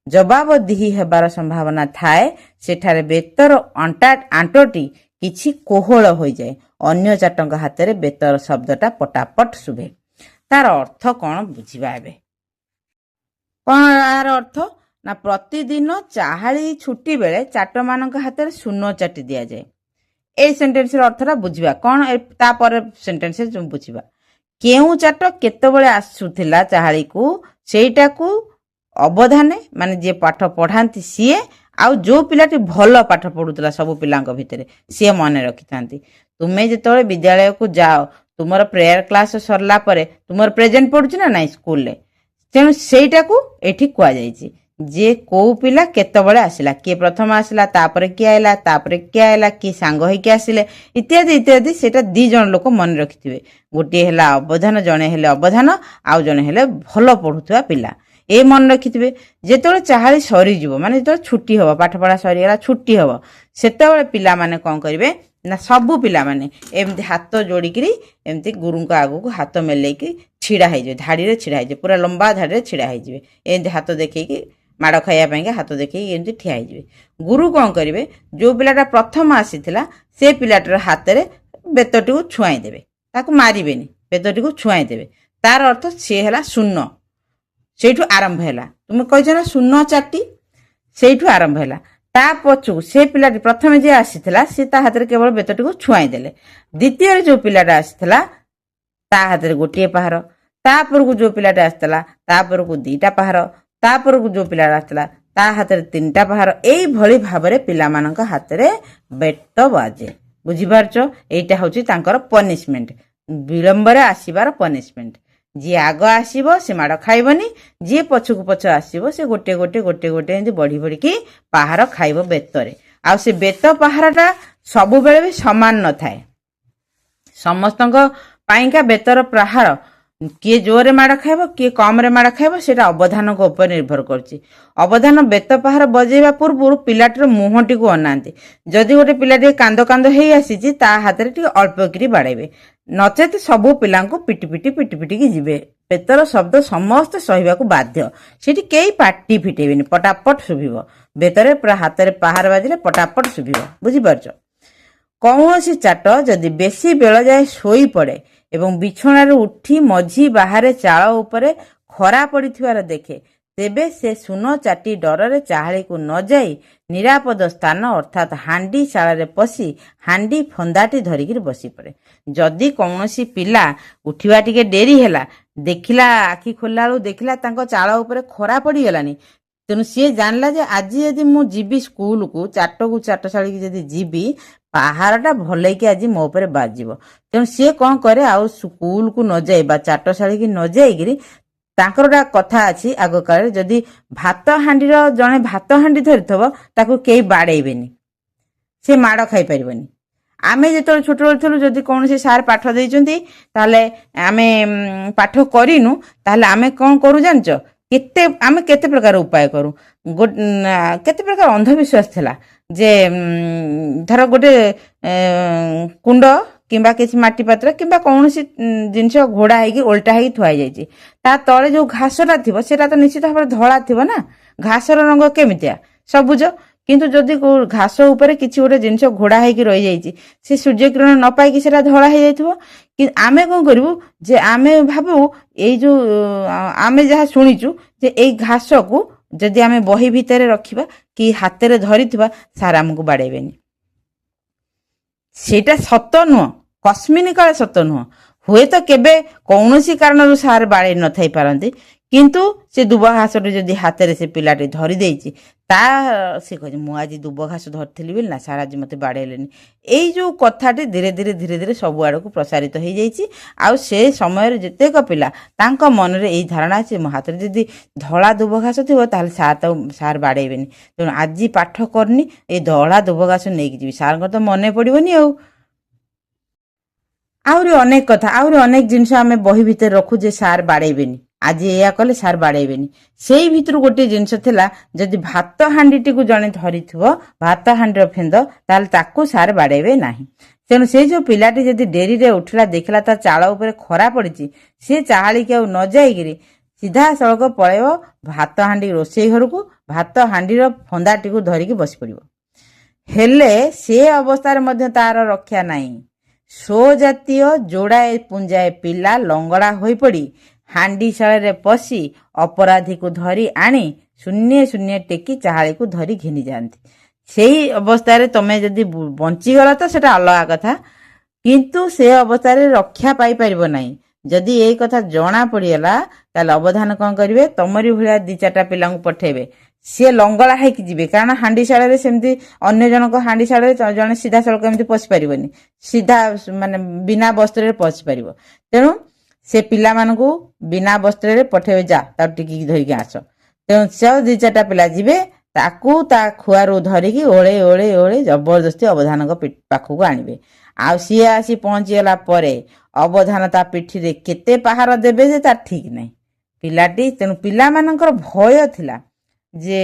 ଜବାବଦିହି ହେବାର ସମ୍ଭାବନା ଥାଏ ସେଠାରେ ବେତର ଆଣ୍ଟଟି କିଛି କୋହଳ ହୋଇଯାଏ। ଅନ୍ୟ ଚାଟଙ୍କ ହାତରେ ବେତର ଶବ୍ଦଟା ପଟାପଟ ଶୁଭେ। ତାର ଅର୍ଥ କ'ଣ ବୁଝିବା ଏବେ? କ'ଣ ଏହାର ଅର୍ଥ? ନା ପ୍ରତିଦିନ ଚାହାଳି ଛୁଟି ବେଳେ ଚାଟମାନଙ୍କ ହାତରେ ଶୂନ ଚାଟି ଦିଆଯାଏ। ଏଇ ସେଣ୍ଟେନ୍ସର ଅର୍ଥଟା ବୁଝିବା କ'ଣ, ତାପରେ ସେଣ୍ଟେନ୍ସ ବୁଝିବା। କେଉଁ ଚାଟ କେତେବେଳେ ଆସୁଥିଲା ଚାହାଳିକୁ ସେଇଟାକୁ ଅବଧାନେ ମାନେ ଯିଏ ପାଠ ପଢ଼ାନ୍ତି ସିଏ, ଆଉ ଯେଉଁ ପିଲାଟି ଭଲ ପାଠ ପଢ଼ୁଥିଲା ସବୁ ପିଲାଙ୍କ ଭିତରେ ସିଏ ମନେ ରଖିଥାନ୍ତି। ତୁମେ ଯେତେବେଳେ ବିଦ୍ୟାଳୟକୁ ଯାଅ ତୁମର ପ୍ରେୟାର କ୍ଲାସ୍ ସରିଲା ପରେ ତୁମର ପ୍ରେଜେଣ୍ଟ ପଡ଼ୁଛି ନା ନାଇଁ ସ୍କୁଲରେ, ତେଣୁ ସେଇଟାକୁ ଏଠି କୁହାଯାଇଛି ଯେ କୋଉ ପିଲା କେତେବେଳେ ଆସିଲା, କିଏ ପ୍ରଥମ ଆସିଲା, ତାପରେ କିଏ ଆଇଲା, ତାପରେ କିଏ ଆଇଲା, କିଏ ସାଙ୍ଗ ହେଇକି ଆସିଲେ, ଇତ୍ୟାଦି ଇତ୍ୟାଦି। ସେଇଟା 2 ଜଣ ଲୋକ ମନେ ରଖିଥିବେ। ଗୋଟିଏ ହେଲା ଅବଧାନ, ଜଣେ ହେଲେ ଅବଧାନ, ଆଉ ଜଣେ ହେଲେ ଭଲ ପଢ଼ୁଥିବା ପିଲା। ଏ ମନେ ରଖିଥିବେ। ଯେତେବେଳେ ଚାହାଳି ସରିଯିବ ମାନେ ଯେତେବେଳେ ଛୁଟି ହେବ, ପାଠପଢ଼ା ସରିଗଲା, ଛୁଟି ହେବ, ସେତେବେଳେ ପିଲାମାନେ କ'ଣ କରିବେ ନା ସବୁ ପିଲାମାନେ ଏମିତି ହାତ ଯୋଡ଼ିକିରି ଏମିତି ଗୁରୁଙ୍କ ଆଗକୁ ହାତ ମେଲେଇକି ଛିଡ଼ା ହେଇଯିବେ, ଧାଡ଼ିରେ ଛିଡ଼ା ହେଇଯିବେ, ପୁରା ଲମ୍ବା ଧାଡ଼ିରେ ଛିଡ଼ା ହେଇଯିବେ। ଏମିତି ହାତ ଦେଖେଇକି ମାଡ଼ ଖାଇବା ପାଇଁକା ହାତ ଦେଖେଇକି ଏମିତି ଠିଆ ହେଇଯିବେ। ଗୁରୁ କ'ଣ କରିବେ, ଯେଉଁ ପିଲାଟା ପ୍ରଥମ ଆସିଥିଲା ସେ ପିଲାଟାର ହାତରେ ବେତଟିକୁ ଛୁଆଇଁ ଦେବେ, ତାକୁ ମାରିବେନି, ବେତଟିକୁ ଛୁଆଇଁ ଦେବେ। ତାର ଅର୍ଥ ସିଏ ହେଲା ଶୂନ। ସେଇଠୁ ଆରମ୍ଭ ହେଲା। ତୁମେ କହିଛ ନା ଶୂନ ଚାଟି, ସେଇଠୁ ଆରମ୍ଭ ହେଲା। ତା ପଛକୁ ସେ ପିଲାଟି ପ୍ରଥମେ ଯିଏ ଆସିଥିଲା ସେ ତା ହାତରେ କେବଳ ବେତଟିକୁ ଛୁଆଇଁ ଦେଲେ। ଦ୍ୱିତୀୟରେ ଯେଉଁ ପିଲାଟା ଆସିଥିଲା ତା ହାତରେ ଗୋଟିଏ ପାହାର, ତାପରକୁ ଯେଉଁ ପିଲାଟା ଆସିଥିଲା ତାପରକୁ 2ଟା ପାହାର, ତାପରକୁ ଯେଉଁ ପିଲାଟା ଆସିଥିଲା ତା ହାତରେ 3ଟା ପାହାର। ଏଇଭଳି ଭାବରେ ପିଲାମାନଙ୍କ ହାତରେ ବେତ ବାଜେ। ବୁଝିପାରୁଛ? ଏଇଟା ହେଉଛି ତାଙ୍କର ପନିଶମେଣ୍ଟ, ବିଳମ୍ବରେ ଆସିବାର ପନିଶମେଣ୍ଟ। ଯିଏ ଆଗ ଆସିବ ସେ ମାଡ଼ ଖାଇବନି, ଯିଏ ପଛକୁ ପଛ ଆସିବ ସେ ଗୋଟେ ଗୋଟେ ଏମିତି ବଢ଼ି ବଢ଼ିକି ପାହାର ଖାଇବ ବେତରେ। ଆଉ ସେ ବେତ ପାହାରଟା ସବୁବେଳେ ବି ସମାନ ନଥାଏ। ସମସ୍ତଙ୍କ ପାଇଁକା ବେତର ପାହାର କିଏ ଜୋରରେ ମାଡ଼ ଖାଇବ, କିଏ କମରେ ମାଡ଼ ଖାଇବ, ସେଇଟା ଅବଧାନଙ୍କ ଉପରେ ନିର୍ଭର କରୁଛି। ଅବଧାନ ବେତ ପାହାର ବଜେଇବା ପୂର୍ବରୁ ପିଲାଟିର ମୁହଁଟିକୁ ଅନାନ୍ତି। ଯଦି ଗୋଟେ ପିଲା ଟିକେ କାନ୍ଦ ହେଇ ଆସିଛି ତା ହାତରେ ଟିକେ ଅଳ୍ପ କିରି ବାଡ଼େଇବେ, ନଚେତ ସବୁ ପିଲାଙ୍କୁ ପିଟି ପିଟିକି ଯିବେ। ବେତର ଶବ୍ଦ ସମସ୍ତେ ସହିବାକୁ ବାଧ୍ୟ। ସେଠି କେହି ପାଟି ଫିଟେଇବେନି, ପଟାପଟ ଶୁଭିବ। ବେତରେ ପୁରା ହାତରେ ପାହାର ବାଜିଲେ ପଟାପଟ ଶୁଭିବ। ବୁଝିପାରୁଛ? କୌଣସି ଚାଟ ଯଦି ବେଶୀ ବେଳ ଯାଏ ଶୋଇପଡ଼େ ଏବଂ ବିଛଣାରୁ ଉଠି ମଝି ବାହାରେ ଚାଳ ଉପରେ ଖରା ପଡ଼ିଥିବାର ଦେଖେ, ତେବେ ସେ ଶୂନ ଚାଟି ଡରରେ ଚାହାଳିକୁ ନ ଯାଇ ନିରାପଦ ସ୍ଥାନ ଅର୍ଥାତ୍ ହାଣ୍ଡି ଶାଳରେ ପଶି ହାଣ୍ଡି ଫନ୍ଦାଟି ଧରିକିରି ବସି ପଡ଼େ। ଯଦି କୌଣସି ପିଲା ଉଠିବା ଟିକେ ଡେରି ହେଲା, ଦେଖିଲା ଆଖି ଖୋଲିଲା ବେଳକୁ ଦେଖିଲା ତାଙ୍କ ଚାଳ ଉପରେ ଖରା ପଡ଼ିଗଲାନି, ତେଣୁ ସିଏ ଜାଣିଲା ଯେ ଆଜି ଯଦି ମୁଁ ଯିବି ସ୍କୁଲକୁ, ଚାଟଶାଳୀକି ଯଦି ଯିବି, ପାହାରଟା ଭଲକି ଆଜି ମୋ ଉପରେ ବାଜିବ। ତେଣୁ ସିଏ କ'ଣ କରେ, ଆଉ ସ୍କୁଲକୁ ନ ଯାଇ ବା ଚାଟଶାଳୀକି ନ ଯାଇକିରି, ତାଙ୍କର ଗୋଟେ କଥା ଅଛି ଆଗ କାଳରେ, ଯଦି ଜଣେ ଭାତ ହାଣ୍ଡି ଧରିଥିବ ତାକୁ କେହି ବାଡ଼େଇବେନି, ସେ ମାଡ଼ ଖାଇପାରିବନି। ଆମେ ଯେତେବେଳେ ଛୋଟବେଳେ ଥିଲୁ ଯଦି କୌଣସି ସାର୍ ପାଠ ଦେଇଛନ୍ତି ତାହେଲେ ଆମେ ପାଠ କରିନୁ, ତାହେଲେ ଆମେ କ'ଣ କରୁ ଜାଣିଛ? ଆମେ କେତେ ପ୍ରକାର ଉପାୟ କରୁ। କେତେ ପ୍ରକାର ଅନ୍ଧବିଶ୍ୱାସ ଥିଲା ଯେ ଧର ଗୋଟେ କୁଣ୍ଡ କିମ୍ବା କିଛି ମାଟି ପାତ୍ର କିମ୍ବା କୌଣସି ଜିନିଷ ଘୋଡ଼ା ହେଇକି ଓଲଟା ହେଇକି ଥୁଆ ହେଇଯାଇଛି, ତା ତଳେ ଯେଉଁ ଘାସଟା ଥିବ ସେଟା ତ ନିଶ୍ଚିତ ଭାବରେ ଧଳା ଥିବ ନା। ଘାସର ରଙ୍ଗ କେମିତିଆ? ସବୁଜ। କିନ୍ତୁ ଯଦି ଘାସ ଉପରେ କିଛି ଗୋଟେ ଜିନିଷ ଘୋଡ଼ା ହେଇକି ରହିଯାଇଛି, ସେ ସୂର୍ଯ୍ୟକିରଣ ନ ପାଇକି ସେଟା ଧଳା ହେଇଯାଇଥିବ। କିନ୍ତୁ ଆମେ କ'ଣ କରିବୁ ଯେ ଆମେ ଭାବୁ ଏଇ ଯେଉଁ ଆମେ ଯାହା ଶୁଣିଛୁ ଯେ ଏଇ ଘାସକୁ ଯଦି ଆମେ ବହି ଭିତରେ ରଖିବା କି ହାତରେ ଧରିଥିବା ସାର୍ ଆମକୁ ବାଡ଼େଇବେନି। ସେଇଟା ସତ ନୁହଁ, କସ୍ମିନ କାଳେ ସତ ନୁହଁ। ହୁଏତ କେବେ କୌଣସି କାରଣରୁ ସାର୍ ବାଡ଼େଇ ନଥାଇ ପାରନ୍ତି, କିନ୍ତୁ ସେ ଦୁବ ଘାସଟି ଯଦି ହାତରେ ସେ ପିଲାଟି ଧରି ଦେଇଛି, ସେ କହୁଛି ମୁଁ ଆଜି ଦୁବ ଘାସ ଧରିଥିଲି ବୋଲି ନା ସାର୍ ଆଜି ମୋତେ ବାଡ଼େଇଲେନି। ଏଇ ଯେଉଁ କଥାଟି ଧୀରେ ଧୀରେ ସବୁଆଡ଼କୁ ପ୍ରସାରିତ ହେଇଯାଇଛି। ଆଉ ସେ ସମୟରେ ଯେତେକ ପିଲା ତାଙ୍କ ମନରେ ଏଇ ଧାରଣା ଅଛି ମୋ ହାତରେ ଯଦି ଧଳା ଦୁବ ଘାସ ଥିବ ତାହେଲେ ସାର୍ ବାଡ଼େଇବେନି, ତେଣୁ ଆଜି ପାଠ କରିନି ଏଇ ଧଳା ଦୁବ ଘାସ ନେଇକି ଯିବି, ସାର୍ଙ୍କର ତ ମନେ ପଡ଼ିବନି। ଆହୁରି ଅନେକ କଥା, ଆହୁରି ଅନେକ ଜିନିଷ ଆମେ ବହି ଭିତରେ ରଖୁ ଯେ ସାର୍ ବାଡ଼େଇବେନି। ଆଜି ଏଇଆ କଲେ ସାର୍ ବାଡ଼େଇବେନି। ସେଇ ଭିତରୁ ଗୋଟିଏ ଜିନିଷ ଥିଲା, ଯଦି ଭାତ ହାଣ୍ଡିଟିକୁ ଜଣେ ଧରିଥିବ, ଭାତ ହାଣ୍ଡିର ଫେନ୍ଦ, ତାହେଲେ ତାକୁ ସାର୍ ବାଡ଼େଇବେ ନାହିଁ। ତେଣୁ ସେଇ ଯେଉଁ ପିଲାଟି ଯଦି ଡେରିରେ ଉଠିଲା, ଦେଖିଲା ତା ଚାଳ ଉପରେ ଖରା ପଡ଼ିଛି, ସେ ଚାହାଳିକି ଆଉ ନ ଯାଇକିରି ସିଧାସଳଖ ପଳେଇବ ଭାତ ହାଣ୍ଡି ରୋଷେଇ ଘରକୁ, ଭାତ ହାଣ୍ଡିର ଫନ୍ଦାଟିକୁ ଧରିକି ବସି ପଡ଼ିବ। ହେଲେ ସେ ଅବସ୍ଥାରେ ମଧ୍ୟ ତାର ରକ୍ଷା ନାହିଁ। ସୋ ଜାତୀୟ ଯୋଡ଼ାଏ ପୁଞ୍ଜାଏ ପିଲା ଲଙ୍ଗଳା ହୋଇପଡ଼ି ହାଣ୍ଡିଶାଳରେ ପଶି ଅପରାଧୀକୁ ଧରି ଆଣି ଶୂନ୍ୟ ଶୂନ୍ୟ ଟେକି ଚାହାଳିକୁ ଧରି ଘେନି ଯାଆନ୍ତି। ସେଇ ଅବସ୍ଥାରେ ତମେ ଯଦି ବଞ୍ଚିଗଲ ତ ସେଟା ଅଲଗା କଥା, କିନ୍ତୁ ସେ ଅବସ୍ଥାରେ ରକ୍ଷା ପାଇପାରିବ ନାହିଁ। ଯଦି ଏଇ କଥା ଜଣା ପଡ଼ିଗଲା, ତାହେଲେ ଅବଧାନ କ'ଣ କରିବେ, ତମରି ଭଳିଆ 2-4ଟା ପିଲାଙ୍କୁ ପଠେଇବେ। ସିଏ ଲଙ୍ଗଳା ହେଇକି ଯିବେ, କାରଣ ହାଣ୍ଡିଶାଳରେ ସେମିତି ଅନ୍ୟ ଜଣଙ୍କ ହାଣ୍ଡିଶାଳରେ ଜଣେ ସିଧାସଳଖ ଏମିତି ପଶି ପାରିବନି, ସିଧା ମାନେ ବିନା ବସ୍ତ୍ରରେ ପଶି ପାରିବ। ତେଣୁ ସେ ପିଲାମାନଙ୍କୁ ବିନା ବସ୍ତ୍ରରେ ପଠେଇବେ, ଯା ତାକୁ ଟିକିକି ଧରିକି ଆସ। ତେଣୁ ସେ 2-4ଟା ପିଲା ଯିବେ, ତାକୁ ତା ଖୁଆରୁ ଧରିକି ଓଳେଇ ଓଳେଇ ଓଳେଇ ଜବରଦସ୍ତି ଅବଧାନଙ୍କ ପାଖକୁ ଆଣିବେ। ଆଉ ସିଏ ଆସି ପହଞ୍ଚିଗଲା ପରେ ଅବଧାନ ତା ପିଠିରେ କେତେ ପାହାର ଦେବେ ଯେ ତାର ଠିକ୍ ନାହିଁ ପିଲାଟି। ତେଣୁ ପିଲାମାନଙ୍କର ଭୟ ଥିଲା ଯେ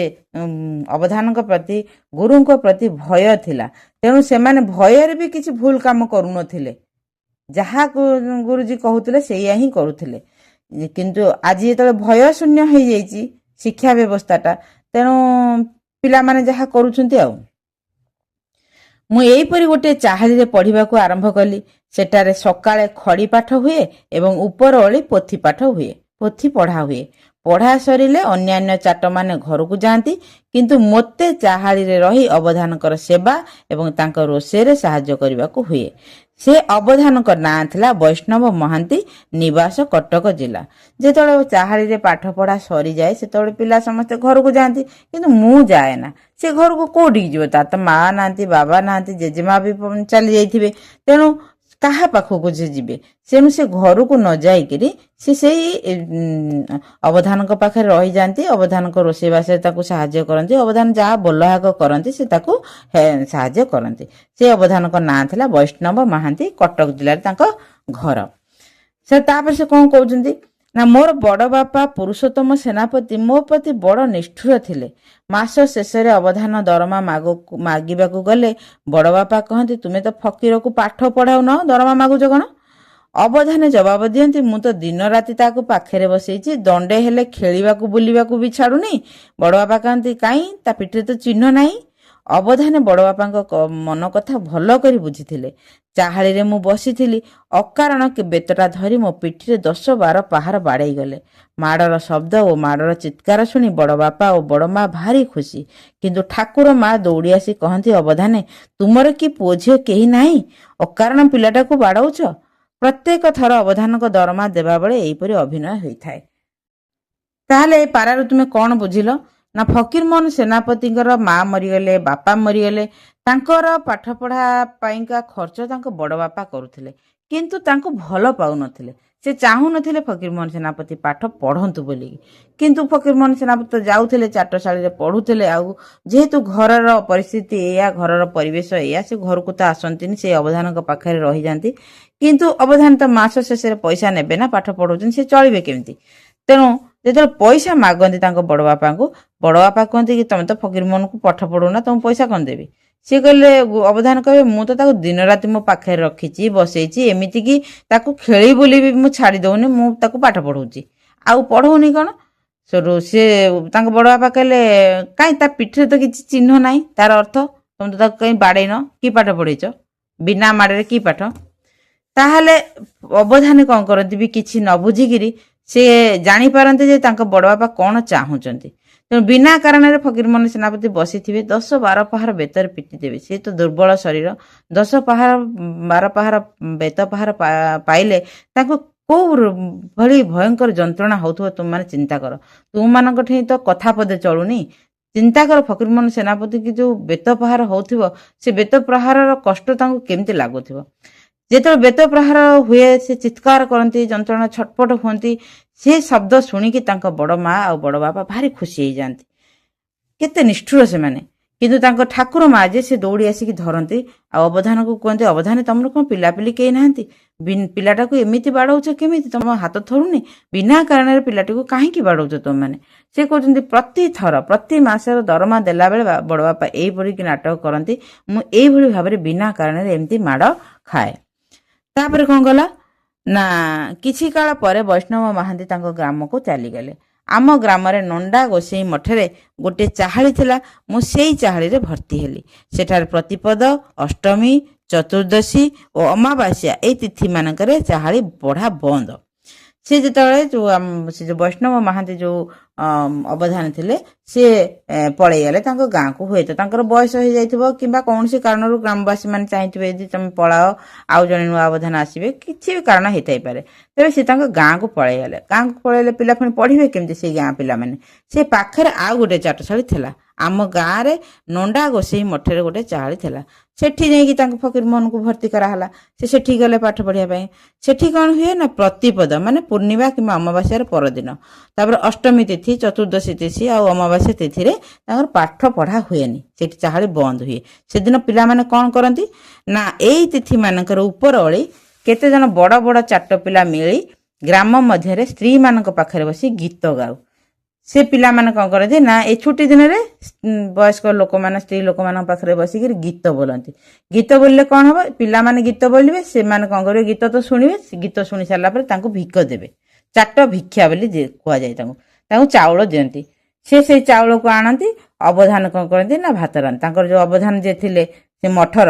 ଅବଧାନଙ୍କ ପ୍ରତି, ଗୁରୁଙ୍କ ପ୍ରତି ଭୟ ଥିଲା। ତେଣୁ ସେମାନେ ଭୟରେ ବି କିଛି ଭୁଲ କାମ କରୁନଥିଲେ, ଯାହା ଗୁରୁଜୀ କହୁଥିଲେ ସେଇଆ ହିଁ କରୁଥିଲେ। କିନ୍ତୁ ଆଜି ଯେତେବେଳେ ଭୟ ଶୂନ୍ୟ ହେଇଯାଇଛି ଶିକ୍ଷା ବ୍ୟବସ୍ଥାଟା, ତେଣୁ ପିଲାମାନେ ଯାହା କରୁଛନ୍ତି ଆଉ। ମୁଁ ଏଇପରି ଗୋଟିଏ ଚାହାଳିରେ ପଢ଼ିବାକୁ ଆରମ୍ଭ କଲି। ସେଠାରେ ସକାଳେ ଖଡ଼ି ପାଠ ହୁଏ ଏବଂ ଉପର ଓଳି ପୋଥି ପାଠ ହୁଏ, ପୋଥି ପଢ଼ା ହୁଏ। ପଢ଼ା ସରିଲେ ଅନ୍ୟାନ୍ୟ ଚାଟମାନେ ଘରକୁ ଯାଆନ୍ତି, କିନ୍ତୁ ମୋତେ ଚାହାଳିରେ ରହି ଅବଧାନଙ୍କର ସେବା ଏବଂ ତାଙ୍କ ରୋଷେଇରେ ସାହାଯ୍ୟ କରିବାକୁ ହୁଏ। ସେ ଅବଧାନଙ୍କ ନାଁ ଥିଲା ବୈଷ୍ଣବ ମହାନ୍ତି, ନିବାସ କଟକ ଜିଲ୍ଲା। ଯେତେବେଳେ ଚାହାଳିରେ ପାଠ ପଢ଼ା ସରିଯାଏ, ସେତେବେଳେ ପିଲା ସମସ୍ତେ ଘରକୁ ଯାଆନ୍ତି, କିନ୍ତୁ ମୁଁ ଯାଏ ନା। ସେ ଘରକୁ କୋଉଠିକି ଯିବ? ତାର ତ ମା ନାହାନ୍ତି, ବାବା ନାହାନ୍ତି, ଜେଜେମା ବି ଚାଲି ଯାଇଥିବେ। ତେଣୁ କାହା ପାଖକୁ ସେ ଯିବେ? ତେଣୁ ସେ ଘରକୁ ନ ଯାଇକିରି ସେ ସେଇ ଅବଧାନଙ୍କ ପାଖରେ ରହିଯାଆନ୍ତି। ଅବଧାନଙ୍କ ରୋଷେଇବାସରେ ତାକୁ ସାହାଯ୍ୟ କରନ୍ତି। ଅବଧାନ ଯାହା ବୋଲହାକ କରନ୍ତି ସେ ତାକୁ ସାହାଯ୍ୟ କରନ୍ତି। ସେ ଅବଧାନଙ୍କ ନାଁ ଥିଲା ବୈଷ୍ଣବ ମହାନ୍ତି, କଟକ ଜିଲ୍ଲାରେ ତାଙ୍କ ଘର। ସେ ତାପରେ ସେ କ'ଣ କହୁଛନ୍ତି ନା, ମୋର ବଡ଼ ବାପା ପୁରୁଷୋତ୍ତମ ସେନାପତି ମୋ ପ୍ରତି ବଡ଼ ନିଷ୍ଠୁର ଥିଲେ। ମାସ ଶେଷରେ ଅବଧାନ ଦରମା ମାଗିବାକୁ ଗଲେ ବଡ଼ ବାପା କହନ୍ତି, ତୁମେ ତ ଫକୀରକୁ ପାଠ ପଢ଼ାଉନ, ଦରମା ମାଗୁଛ କ'ଣ? ଅବଧାନ ଜବାବ ଦିଅନ୍ତି, ମୁଁ ତ ଦିନ ରାତି ତାକୁ ପାଖରେ ବସେଇଛି, ଦଣ୍ଡେ ହେଲେ ଖେଳିବାକୁ ବୁଲିବାକୁ ବି ଛାଡ଼ୁନି। ବଡ଼ ବାପା କହନ୍ତି, କାହିଁ? ତା ପିଠିରେ ତ ଚିହ୍ନ ନାହିଁ। ଅବଧାନ ବଡ଼ ବାପାଙ୍କ ମନ କଥା ଭଲ କରି ବୁଝିଥିଲେ। ଚାହାଳିରେ ମୁଁ ବସିଥିଲି, ଅକାରଣ ବେତଟା ଧରି ମୋ ପିଠିରେ 10-12 ପାହାର ବାଡ଼େଇ ଗଲେ। ମାଡ଼ର ଶବ୍ଦ ଓ ମାଡ଼ର ଚିତ୍କାର ଶୁଣି ବଡ଼ ବାପା ଓ ବଡ଼ ମା ଭାରି ଖୁସି। କିନ୍ତୁ ଠାକୁର ମା ଦୌଡ଼ି ଆସି କହନ୍ତି, ଅବଧାନେ ତୁମର କି ପୁଅ ଝିଅ କେହି ନାହିଁ? ଅକାରଣ ପିଲାଟାକୁ ବାଡ଼ଉଛ? ପ୍ରତ୍ୟେକ ଥର ଅବଧାନଙ୍କ ଦରମା ଦେବାବେଳେ ଏହିପରି ଅଭିନୟ ହୋଇଥାଏ। ତାହେଲେ ଏ ପାରାରୁ ତୁମେ କ'ଣ ବୁଝିଲ? ନା, ଫକୀରମୋହନ ସେନାପତିଙ୍କର ମା ମରିଗଲେ, ବାପା ମରିଗଲେ, ତାଙ୍କର ପାଠପଢ଼ା ପାଇଁକା ଖର୍ଚ୍ଚ ତାଙ୍କ ବଡ଼ ବାପା କରୁଥିଲେ, କିନ୍ତୁ ତାଙ୍କୁ ଭଲ ପାଉନଥିଲେ। ସେ ଚାହୁଁନଥିଲେ ଫକୀରମୋହନ ସେନାପତି ପାଠ ପଢ଼ନ୍ତୁ ବୋଲିକି। କିନ୍ତୁ ଫକୀରମୋହନ ସେନାପତି ଯାଉଥିଲେ, ଚାଟଶାଳୀରେ ପଢ଼ୁଥିଲେ। ଆଉ ଯେହେତୁ ଘରର ପରିସ୍ଥିତି ଏଇଆ, ଘରର ପରିବେଶ ଏଇଆ, ସେ ଘରକୁ ତ ଆସନ୍ତିନି, ସେ ଅବଧାନଙ୍କ ପାଖରେ ରହିଯାଆନ୍ତି। କିନ୍ତୁ ଅବଧାନ ତ ମାସ ଶେଷରେ ପଇସା ନେବେ ନା, ପାଠ ପଢ଼ଉଛନ୍ତି, ସେ ଚଳିବେ କେମିତି? ତେଣୁ ଯେତେବେଳେ ପଇସା ମାଗନ୍ତି ତାଙ୍କ ବଡ଼ ବାପାଙ୍କୁ, ବଡ଼ ବାପା କୁହନ୍ତି କି ତମେ ତ ଫକୀରମୋହନକୁ ପାଠ ପଢ଼ଉନା, ତମକୁ ପଇସା କ'ଣ ଦେବି? ସିଏ କହିଲେ, ଅବଧାନ କହିବେ, ମୁଁ ତ ତାକୁ ଦିନ ରାତି ମୋ ପାଖରେ ରଖିଛି, ବସେଇଛି, ଏମିତିକି ତାକୁ ଖେଳି ବୁଲି ବି ମୁଁ ଛାଡ଼ି ଦଉନି, ମୁଁ ତାକୁ ପାଠ ପଢ଼ଉଛି, ଆଉ ପଢ଼ଉନି କ'ଣ? ସେଠୁ ସିଏ ତାଙ୍କ ବଡ଼ ବାପା କହିଲେ, କାହିଁ ତା ପିଠିରେ ତ କିଛି ଚିହ୍ନ ନାହିଁ, ତାର ଅର୍ଥ ତମେ ତ ତାକୁ କାହିଁ ବାଡ଼େଇନ, କି ପାଠ ପଢ଼େଇଛ? ବିନା ମାଡ଼ରେ କି ପାଠ? ତାହେଲେ ଅବଧାନ କ'ଣ କରନ୍ତି ବି, କିଛି ନ ବୁଝିକିରି ସେ ଜାଣିପାରନ୍ତି ଯେ ତାଙ୍କ ବଡ଼ ବାପା କ'ଣ ଚାହୁଁଛନ୍ତି। ତେଣୁ ବିନା କାରଣରେ ଫକୀରମୋହନ ସେନାପତି ବସିଥିବେ, 10-12 ପାହାର ବେତରେ ପିଟି ଦେବେ। ସେ ତ ଦୁର୍ବଳ ଶରୀର, 10-12 ପାହାର ବେତ ପାହାର ପାଇଲେ ତାଙ୍କୁ କୋଉ ଭଳି ଭୟଙ୍କର ଯନ୍ତ୍ରଣା ହେଉଥିବ ତୁମମାନେ ଚିନ୍ତା କର। ତୁମମାନଙ୍କଠି ତ କଥା ପଦେ ଚଳୁନି। ଚିନ୍ତା କର ଫକୀରମୋହନ ସେନାପତି କି ଯେଉଁ ବେତ ପାହାର ହେଉଥିବ, ସେ ବେତ ପ୍ରହାରର କଷ୍ଟ ତାଙ୍କୁ କେମିତି ଲାଗୁଥିବ। ଯେତେବେଳେ ବେତ ପ୍ରହାର ହୁଏ, ସେ ଚିତ୍କାର କରନ୍ତି, ଯନ୍ତ୍ରଣା ଛଟପଟ ହୁଅନ୍ତି। ସେ ଶବ୍ଦ ଶୁଣିକି ତାଙ୍କ ବଡ଼ ମା ଆଉ ବଡ଼ ବାପା ଭାରି ଖୁସି ହେଇଯାଆନ୍ତି। କେତେ ନିଷ୍ଠୁର ସେମାନେ। କିନ୍ତୁ ତାଙ୍କ ଠାକୁର ମା ଯେ ସେ ଦୌଡ଼ି ଆସିକି ଧରନ୍ତି ଆଉ ଅବଧାନକୁ କୁହନ୍ତି, ଅବଧାନ ତମର କ'ଣ ପିଲାପିଲି କେହି ନାହାନ୍ତି? ପିଲାଟାକୁ ଏମିତି ବାଡ଼ଉଛ କେମିତି? ତମ ହାତ ଥରୁନି? ବିନା କାରଣରେ ପିଲାଟିକୁ କାହିଁକି ବାଡ଼ଉଛ ତମମାନେ? ସେ କହୁଛନ୍ତି ପ୍ରତିଥର ପ୍ରତି ମାସର ଦରମା ଦେଲାବେଳେ ବଡ଼ ବାପା ଏଇଭଳିକି ନାଟକ କରନ୍ତି, ମୁଁ ଏଇଭଳି ଭାବରେ ବିନା କାରଣରେ ଏମିତି ମାଡ଼ ଖାଏ। ତାପରେ କ'ଣ କଲା ନା କିଛି କାଳ ପରେ ବୈଷ୍ଣବ ମହାନ୍ତି ତାଙ୍କ ଗ୍ରାମକୁ ଚାଲିଗଲେ। ଆମ ଗ୍ରାମରେ ନଣ୍ଡା ଗୋସେଇ ମଠରେ ଗୋଟିଏ ଚାହାଳି ଥିଲା। ମୁଁ ସେଇ ଚାହାଳିରେ ଭର୍ତ୍ତି ହେଲି। ସେଠାରେ ପ୍ରତିପଦ, ଅଷ୍ଟମୀ, ଚତୁର୍ଦ୍ଦଶୀ ଓ ଅମାବାସ୍ୟା ଏଇ ତିଥିମାନଙ୍କରେ ଚାହାଳି ପଢ଼ା ବନ୍ଦ। ସେ ଯେତେବେଳେ ଯୋଉ ବୈଷ୍ଣବ ମହାନ୍ତି ଯୋଉ ଅବଧାନ ଥିଲେ ସେ ପଳେଇଗଲେ ତାଙ୍କ ଗାଁକୁ। ହୁଏତ ତାଙ୍କର ବୟସ ହେଇଯାଇଥିବ କିମ୍ବା କୌଣସି କାରଣରୁ ଗ୍ରାମବାସୀ ମାନେ ଚାହିଁଥିବେ ଯଦି ତମେ ପଳାଅ, ଆଉ ଜଣେ ନୂଆ ଅବଧାନ ଆସିବେ, କିଛି ବି କାରଣ ହେଇଥାଇପାରେ। ତେବେ ସେ ତାଙ୍କ ଗାଁକୁ ପଳେଇଗଲେ। ଗାଁକୁ ପଳେଇଲେ ପିଲା ପୁଣି ପଢିବେ କେମିତି? ସେଇ ଗାଁ ପିଲାମାନେ। ସେ ପାଖରେ ଆଉ ଗୋଟେ ଚାଟଶାଳୀ ଥିଲା। ଆମ ଗାଁରେ ନଣ୍ଡା ଗୋସେଇ ମଠରେ ଗୋଟେ ଚାହାଳି ଥିଲା। ସେଠି ଯାଇକି ତାଙ୍କୁ ଫକୀରମୋହନଙ୍କୁ ଭର୍ତ୍ତି କରାହେଲା। ସେ ସେଠି ଗଲେ ପାଠ ପଢିବା ପାଇଁ। ସେଠି କ'ଣ ହୁଏ ନା ପ୍ରତିପଦ ମାନେ ପୂର୍ଣ୍ଣିମା କିମ୍ବା ଅମାବାସ୍ୟାର ପରଦିନ, ତାପରେ ଅଷ୍ଟମୀ ତିଥି, ଚତୁର୍ଦ୍ଦଶୀ ତିଥି ଆଉ ଅମାବାସ୍ୟା ତିଥିରେ ତାଙ୍କର ପାଠ ପଢା ହୁଏନି। ସେଠି ଚାହାଳି ବନ୍ଦ ହୁଏ। ସେଦିନ ପିଲାମାନେ କ'ଣ କରନ୍ତି ନା ଏଇ ତିଥି ମାନଙ୍କର ଉପର ଓଳି କେତେଜଣ ବଡ଼ ବଡ଼ ଚାଟ ପିଲା ମିଳି ଗ୍ରାମ ମଧ୍ୟରେ ସ୍ତ୍ରୀ ମାନଙ୍କ ପାଖରେ ବସି ଗୀତ ଗାଉ। ସେ ପିଲାମାନେ କ'ଣ କରନ୍ତି ନା ଏଇ ଛୁଟି ଦିନରେ ବୟସ୍କ ଲୋକମାନେ ସ୍ତ୍ରୀ ଲୋକମାନଙ୍କ ପାଖରେ ବସିକିରି ଗୀତ ବୋଲନ୍ତି। ଗୀତ ବୋଲିଲେ କ'ଣ ହବ? ପିଲାମାନେ ଗୀତ ବୋଲିବେ, ସେମାନେ କ'ଣ କରିବେ? ଗୀତ ତ ଶୁଣିବେ। ଗୀତ ଶୁଣି ସାରିଲା ପରେ ତାଙ୍କୁ ଭିକ ଦେବେ। ଚାଟ ଭିକ୍ଷା ବୋଲି କୁହାଯାଏ। ତାଙ୍କୁ ଚାଉଳ ଦିଅନ୍ତି। ସେ ସେଇ ଚାଉଳକୁ ଆଣନ୍ତି। ଅବଧାନ କ'ଣ କରନ୍ତି ନା ଭାତ ରାନ୍ଧନ୍ତି। ତାଙ୍କର ଯୋଉ ଅବଧାନ ଯିଏ ଥିଲେ ସେ ମଠର,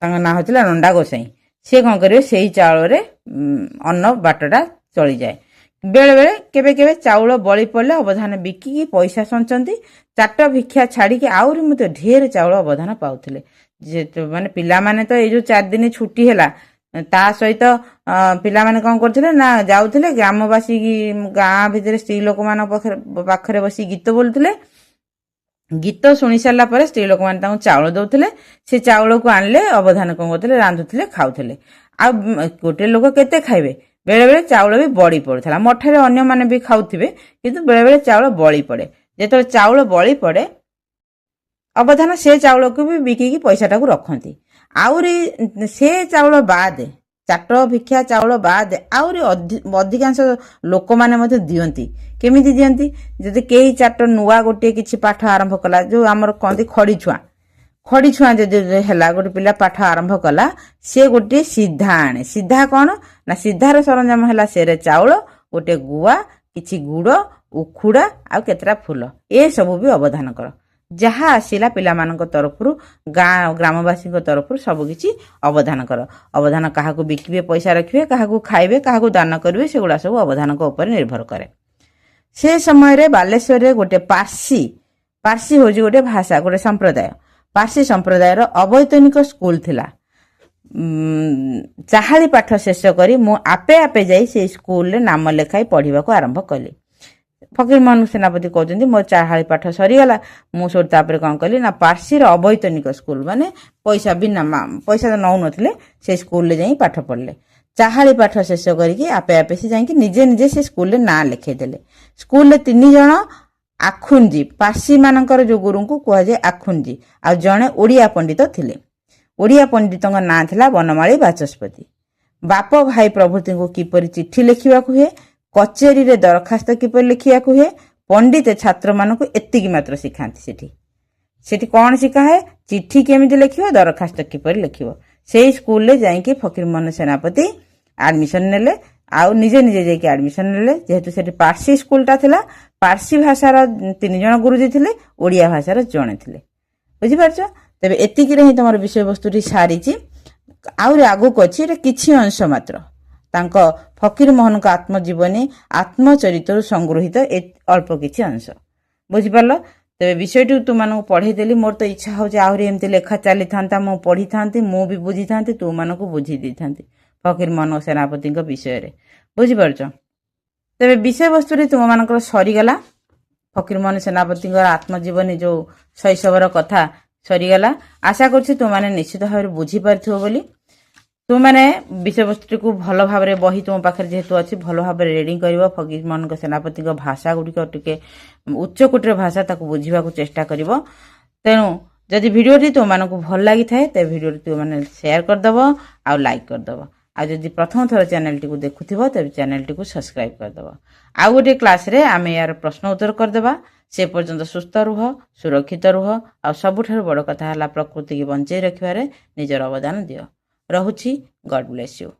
ତାଙ୍କ ନାଁ ହଉଥିଲା ନଣ୍ଡା ଗୋସାଇଁ। ସେ କ'ଣ କରିବେ? ସେଇ ଚାଉଳରେ ଅନ୍ନ ବାଟଟା ଚଳିଯାଏ। ବେଳେ ବେଳେ କେବେ କେବେ ଚାଉଳ ବଳି ପଡ଼ିଲେ ଅବଧାନ ବିକିକି ପଇସା ସଞ୍ଚନ୍ତି। ଚାଟ ଭିକ୍ଷା ଛାଡ଼ିକି ଆହୁରି ମଧ୍ୟ ଢେର ଚାଉଳ ଅବଧାନ ପାଉଥିଲେ। ମାନେ ପିଲାମାନେ ତ ଏଇ ଯୋଉ 4 ଦିନ ଛୁଟି ହେଲା, ତା ସହିତ ପିଲାମାନେ କ'ଣ କରୁଥିଲେ ନା ଯାଉଥିଲେ ଗ୍ରାମବାସୀ ଗାଁ ଭିତରେ ସ୍ତ୍ରୀ ଲୋକମାନଙ୍କ ପାଖରେ ବସି ଗୀତ ବୋଲୁଥିଲେ। ଗୀତ ଶୁଣି ସାରିଲା ପରେ ସ୍ତ୍ରୀ ଲୋକମାନେ ତାଙ୍କୁ ଚାଉଳ ଦଉଥିଲେ। ସେ ଚାଉଳକୁ ଆଣିଲେ ଅବଧାନ କ'ଣ କରୁଥିଲେ? ରାନ୍ଧୁଥିଲେ, ଖାଉଥିଲେ। ଆଉ ଗୋଟେ ଲୋକ କେତେ ଖାଇବେ? ବେଳେ ବେଳେ ଚାଉଳ ବି ବଳି ପଡୁଥିଲା। ମଠରେ ଅନ୍ୟମାନେ ବି ଖାଉଥିବେ, କିନ୍ତୁ ବେଳେ ବେଳେ ଚାଉଳ ବଳି ପଡେ। ଯେତେବେଳେ ଚାଉଳ ବଳି ପଡେ ଅବଧାନ ସେ ଚାଉଳକୁ ବି ବିକିକି ପଇସାଟାକୁ ରଖନ୍ତି। ଆହୁରି ସେ ଚାଉଳ ବାଦ, ଚାଟ ଭିକ୍ଷା ଚାଉଳ ବାଦ ଆହୁରି ଅଧିକାଂଶ ଲୋକମାନେ ମଧ୍ୟ ଦିଅନ୍ତି। କେମିତି ଦିଅନ୍ତି? ଯଦି କେହି ଚାଟ ନୂଆ ଗୋଟିଏ କିଛି ପାଠ ଆରମ୍ଭ କଲା, ଯୋଉ ଆମର କହନ୍ତି ଖଡି ଛୁଆଁ ଯଦି ହେଲା, ଗୋଟେ ପିଲା ପାଠ ଆରମ୍ଭ କଲା, ସେ ଗୋଟିଏ ସିଧା ଆଣେ। ସିଧା କ'ଣ ନା ସିଧାର ସରଞ୍ଜାମ ହେଲା ସେରେ ଚାଉଳ, ଗୋଟେ ଗୁଆ, କିଛି ଗୁଡ, ଉଖୁଡା ଆଉ କେତେଟା ଫୁଲ। ଏସବୁ ବି ଅବଧାନ କର। ଯାହା ଆସିଲା ପିଲାମାନଙ୍କ ତରଫରୁ, ଗ୍ରାମବାସୀଙ୍କ ତରଫରୁ ସବୁକିଛି ଅବଧାନ କର। ଅବଧାନ କାହାକୁ ବିକିବେ, ପଇସା ରଖିବେ, କାହାକୁ ଖାଇବେ, କାହାକୁ ଦାନ କରିବେ, ସେଗୁଡା ସବୁ ଅବଧାନଙ୍କ ଉପରେ ନିର୍ଭର କରେ। ସେ ସମୟରେ ବାଲେଶ୍ୱରରେ ଗୋଟେ ପାର୍ସି ହଉଛି ଗୋଟେ ଭାଷା, ଗୋଟେ ସମ୍ପ୍ରଦାୟ। ପାର୍ସି ସମ୍ପ୍ରଦାୟର ଅବୈତନିକ ସ୍କୁଲ ଥିଲା। ଚାହାଳି ପାଠ ଶେଷ କରି ମୁଁ ଆପେ ଆପେ ଯାଇ ସେଇ ସ୍କୁଲରେ ନାମ ଲେଖାଇ ପଢିବାକୁ ଆରମ୍ଭ କଲି। ଫକୀରମୋହନ ସେନାପତି କହୁଛନ୍ତି ମୋ ଚାହାଳି ପାଠ ସରିଗଲା। ମୁଁ ସବୁ ତାପରେ କ'ଣ କଲି ନା ପାର୍ସିର ଅବୈତନିକ ସ୍କୁଲ, ମାନେ ପଇସା ନଉନଥିଲେ, ସେ ସ୍କୁଲରେ ଯାଇ ପାଠ ପଢିଲେ। ଚାହାଳି ପାଠ ଶେଷ କରିକି ଆପେ ଆପେ ସେ ଯାଇକି ନିଜେ ସେ ସ୍କୁଲରେ ନାଁ ଲେଖେଇଦେଲେ। ସ୍କୁଲରେ 3 ଜଣ ଆଖୁଞ୍ଜି, ପାର୍ସି ମାନଙ୍କର ଯୋଉ ଗୁରୁଙ୍କୁ କୁହାଯାଏ ଆଖୁଞ୍ଜି, ଆଉ ଜଣେ ଓଡ଼ିଆ ପଣ୍ଡିତ ଥିଲେ। ଓଡ଼ିଆ ପଣ୍ଡିତଙ୍କ ନାଁ ଥିଲା ବନମାଳୀ ବାଚସ୍ପତି। ବାପ ଭାଇ ପ୍ରଭୃତିଙ୍କୁ କିପରି ଚିଠି ଲେଖିବାକୁ ହୁଏ, କଚେରୀରେ ଦରଖାସ୍ତ କିପରି ଲେଖିବାକୁ ହୁଏ, ପଣ୍ଡିତ ଛାତ୍ରମାନଙ୍କୁ ଏତିକି ମାତ୍ର ଶିଖାନ୍ତି। ସେଠି କ'ଣ ଶିଖାଏ? ଚିଠି କେମିତି ଲେଖିବ, ଦରଖାସ୍ତ କିପରି ଲେଖିବ। ସେଇ ସ୍କୁଲରେ ଯାଇକି ଫକୀରମୋହନ ସେନାପତି ଆଡମିସନ ନେଲେ, ଆଉ ନିଜେ ଯାଇକି ଆଡମିସନ ନେଲେ। ଯେହେତୁ ସେଠି ପାର୍ସି ସ୍କୁଲଟା ଥିଲା, ପାର୍ସି ଭାଷାର 3 ଜଣ ଗୁରୁଜୀ ଥିଲେ, ଓଡ଼ିଆ ଭାଷାର ଜଣେ ଥିଲେ। ବୁଝିପାରୁଛ? ତେବେ ଏତିକିରେ ହିଁ ତମର ବିଷୟବସ୍ତୁଟି ସାରିଛି। ଆହୁରି ଆଗକୁ ଅଛି, ଏଟା କିଛି ଅଂଶ ମାତ୍ର ତାଙ୍କ ଫକୀରମୋହନଙ୍କ ଆତ୍ମଜୀବନୀ, ଆତ୍ମଚରିତରୁ ସଂଗୃହୀତ ଅଳ୍ପ କିଛି ଅଂଶ। ବୁଝିପାରିଲ? ତେବେ ବିଷୟଟି ତୁମମାନଙ୍କୁ ପଢେଇଦେଲି। ମୋର ତ ଇଚ୍ଛା ହଉଛି ଆହୁରି ଏମିତି ଲେଖା ଚାଲିଥାନ୍ତା, ମୁଁ ପଢିଥାନ୍ତି, ମୁଁ ବି ବୁଝିଥାନ୍ତି, ତୁମମାନଙ୍କୁ ବୁଝି ଦେଇଥାନ୍ତି ଫକୀରମୋହନ ସେନାପତିଙ୍କ ବିଷୟରେ। ବୁଝିପାରୁଛ? ତେବେ ବିଷୟବସ୍ତୁଟି ତୁମମାନଙ୍କର ସରିଗଲା। ଫକୀରମୋହନ ସେନାପତିଙ୍କର ଆତ୍ମଜୀବନୀ ଯୋଉ ଶୈଶବର କଥା ସରିଗଲା। ଆଶା କରୁଛି ତୁମମାନେ ନିଶ୍ଚିତ ଭାବରେ ବୁଝିପାରିଥିବ ବୋଲି। ତୁମମାନେ ବିଷୟବସ୍ତୁଟିକୁ ଭଲ ଭାବରେ, ବହି ତୁମ ପାଖରେ ଯେହେତୁ ଅଛି, ଭଲ ଭାବରେ ରିଡିଂ କରିବ। ଫକୀରମୋହନ ସେନାପତିଙ୍କ ଭାଷା ଗୁଡ଼ିକ ଟିକେ ଉଚ୍ଚ କୋଟିର ଭାଷା, ତାକୁ ବୁଝିବାକୁ ଚେଷ୍ଟା କରିବ। ତେଣୁ ଯଦି ଭିଡ଼ିଓଟି ତୁମମାନଙ୍କୁ ଭଲ ଲାଗିଥାଏ ତେବେ ଭିଡ଼ିଓଟି ତୁମମାନେ ସେୟାର କରିଦେବ ଆଉ ଲାଇକ୍ କରିଦେବ। ଆଉ ଯଦି ପ୍ରଥମ ଥର ଚ୍ୟାନେଲଟିକୁ ଦେଖୁଥିବ ତେବେ ଚ୍ୟାନେଲଟିକୁ ସବସ୍କ୍ରାଇବ୍ କରିଦେବ। ଆଉ ଗୋଟିଏ କ୍ଲାସ୍ରେ ଆମେ ଏହାର ପ୍ରଶ୍ନ ଉତ୍ତର କରିଦେବା। ସେ ପର୍ଯ୍ୟନ୍ତ ସୁସ୍ଥ ରୁହ, ସୁରକ୍ଷିତ ରୁହ, ଆଉ ସବୁଠାରୁ ବଡ଼ କଥା ହେଲା ପ୍ରକୃତିକୁ ବଞ୍ଚେଇ ରଖିବାରେ ନିଜର ଅବଦାନ ଦିଅ। ରହୁଛି। ଗଡ୍ ବ୍ଲେସ୍ ୟୁ।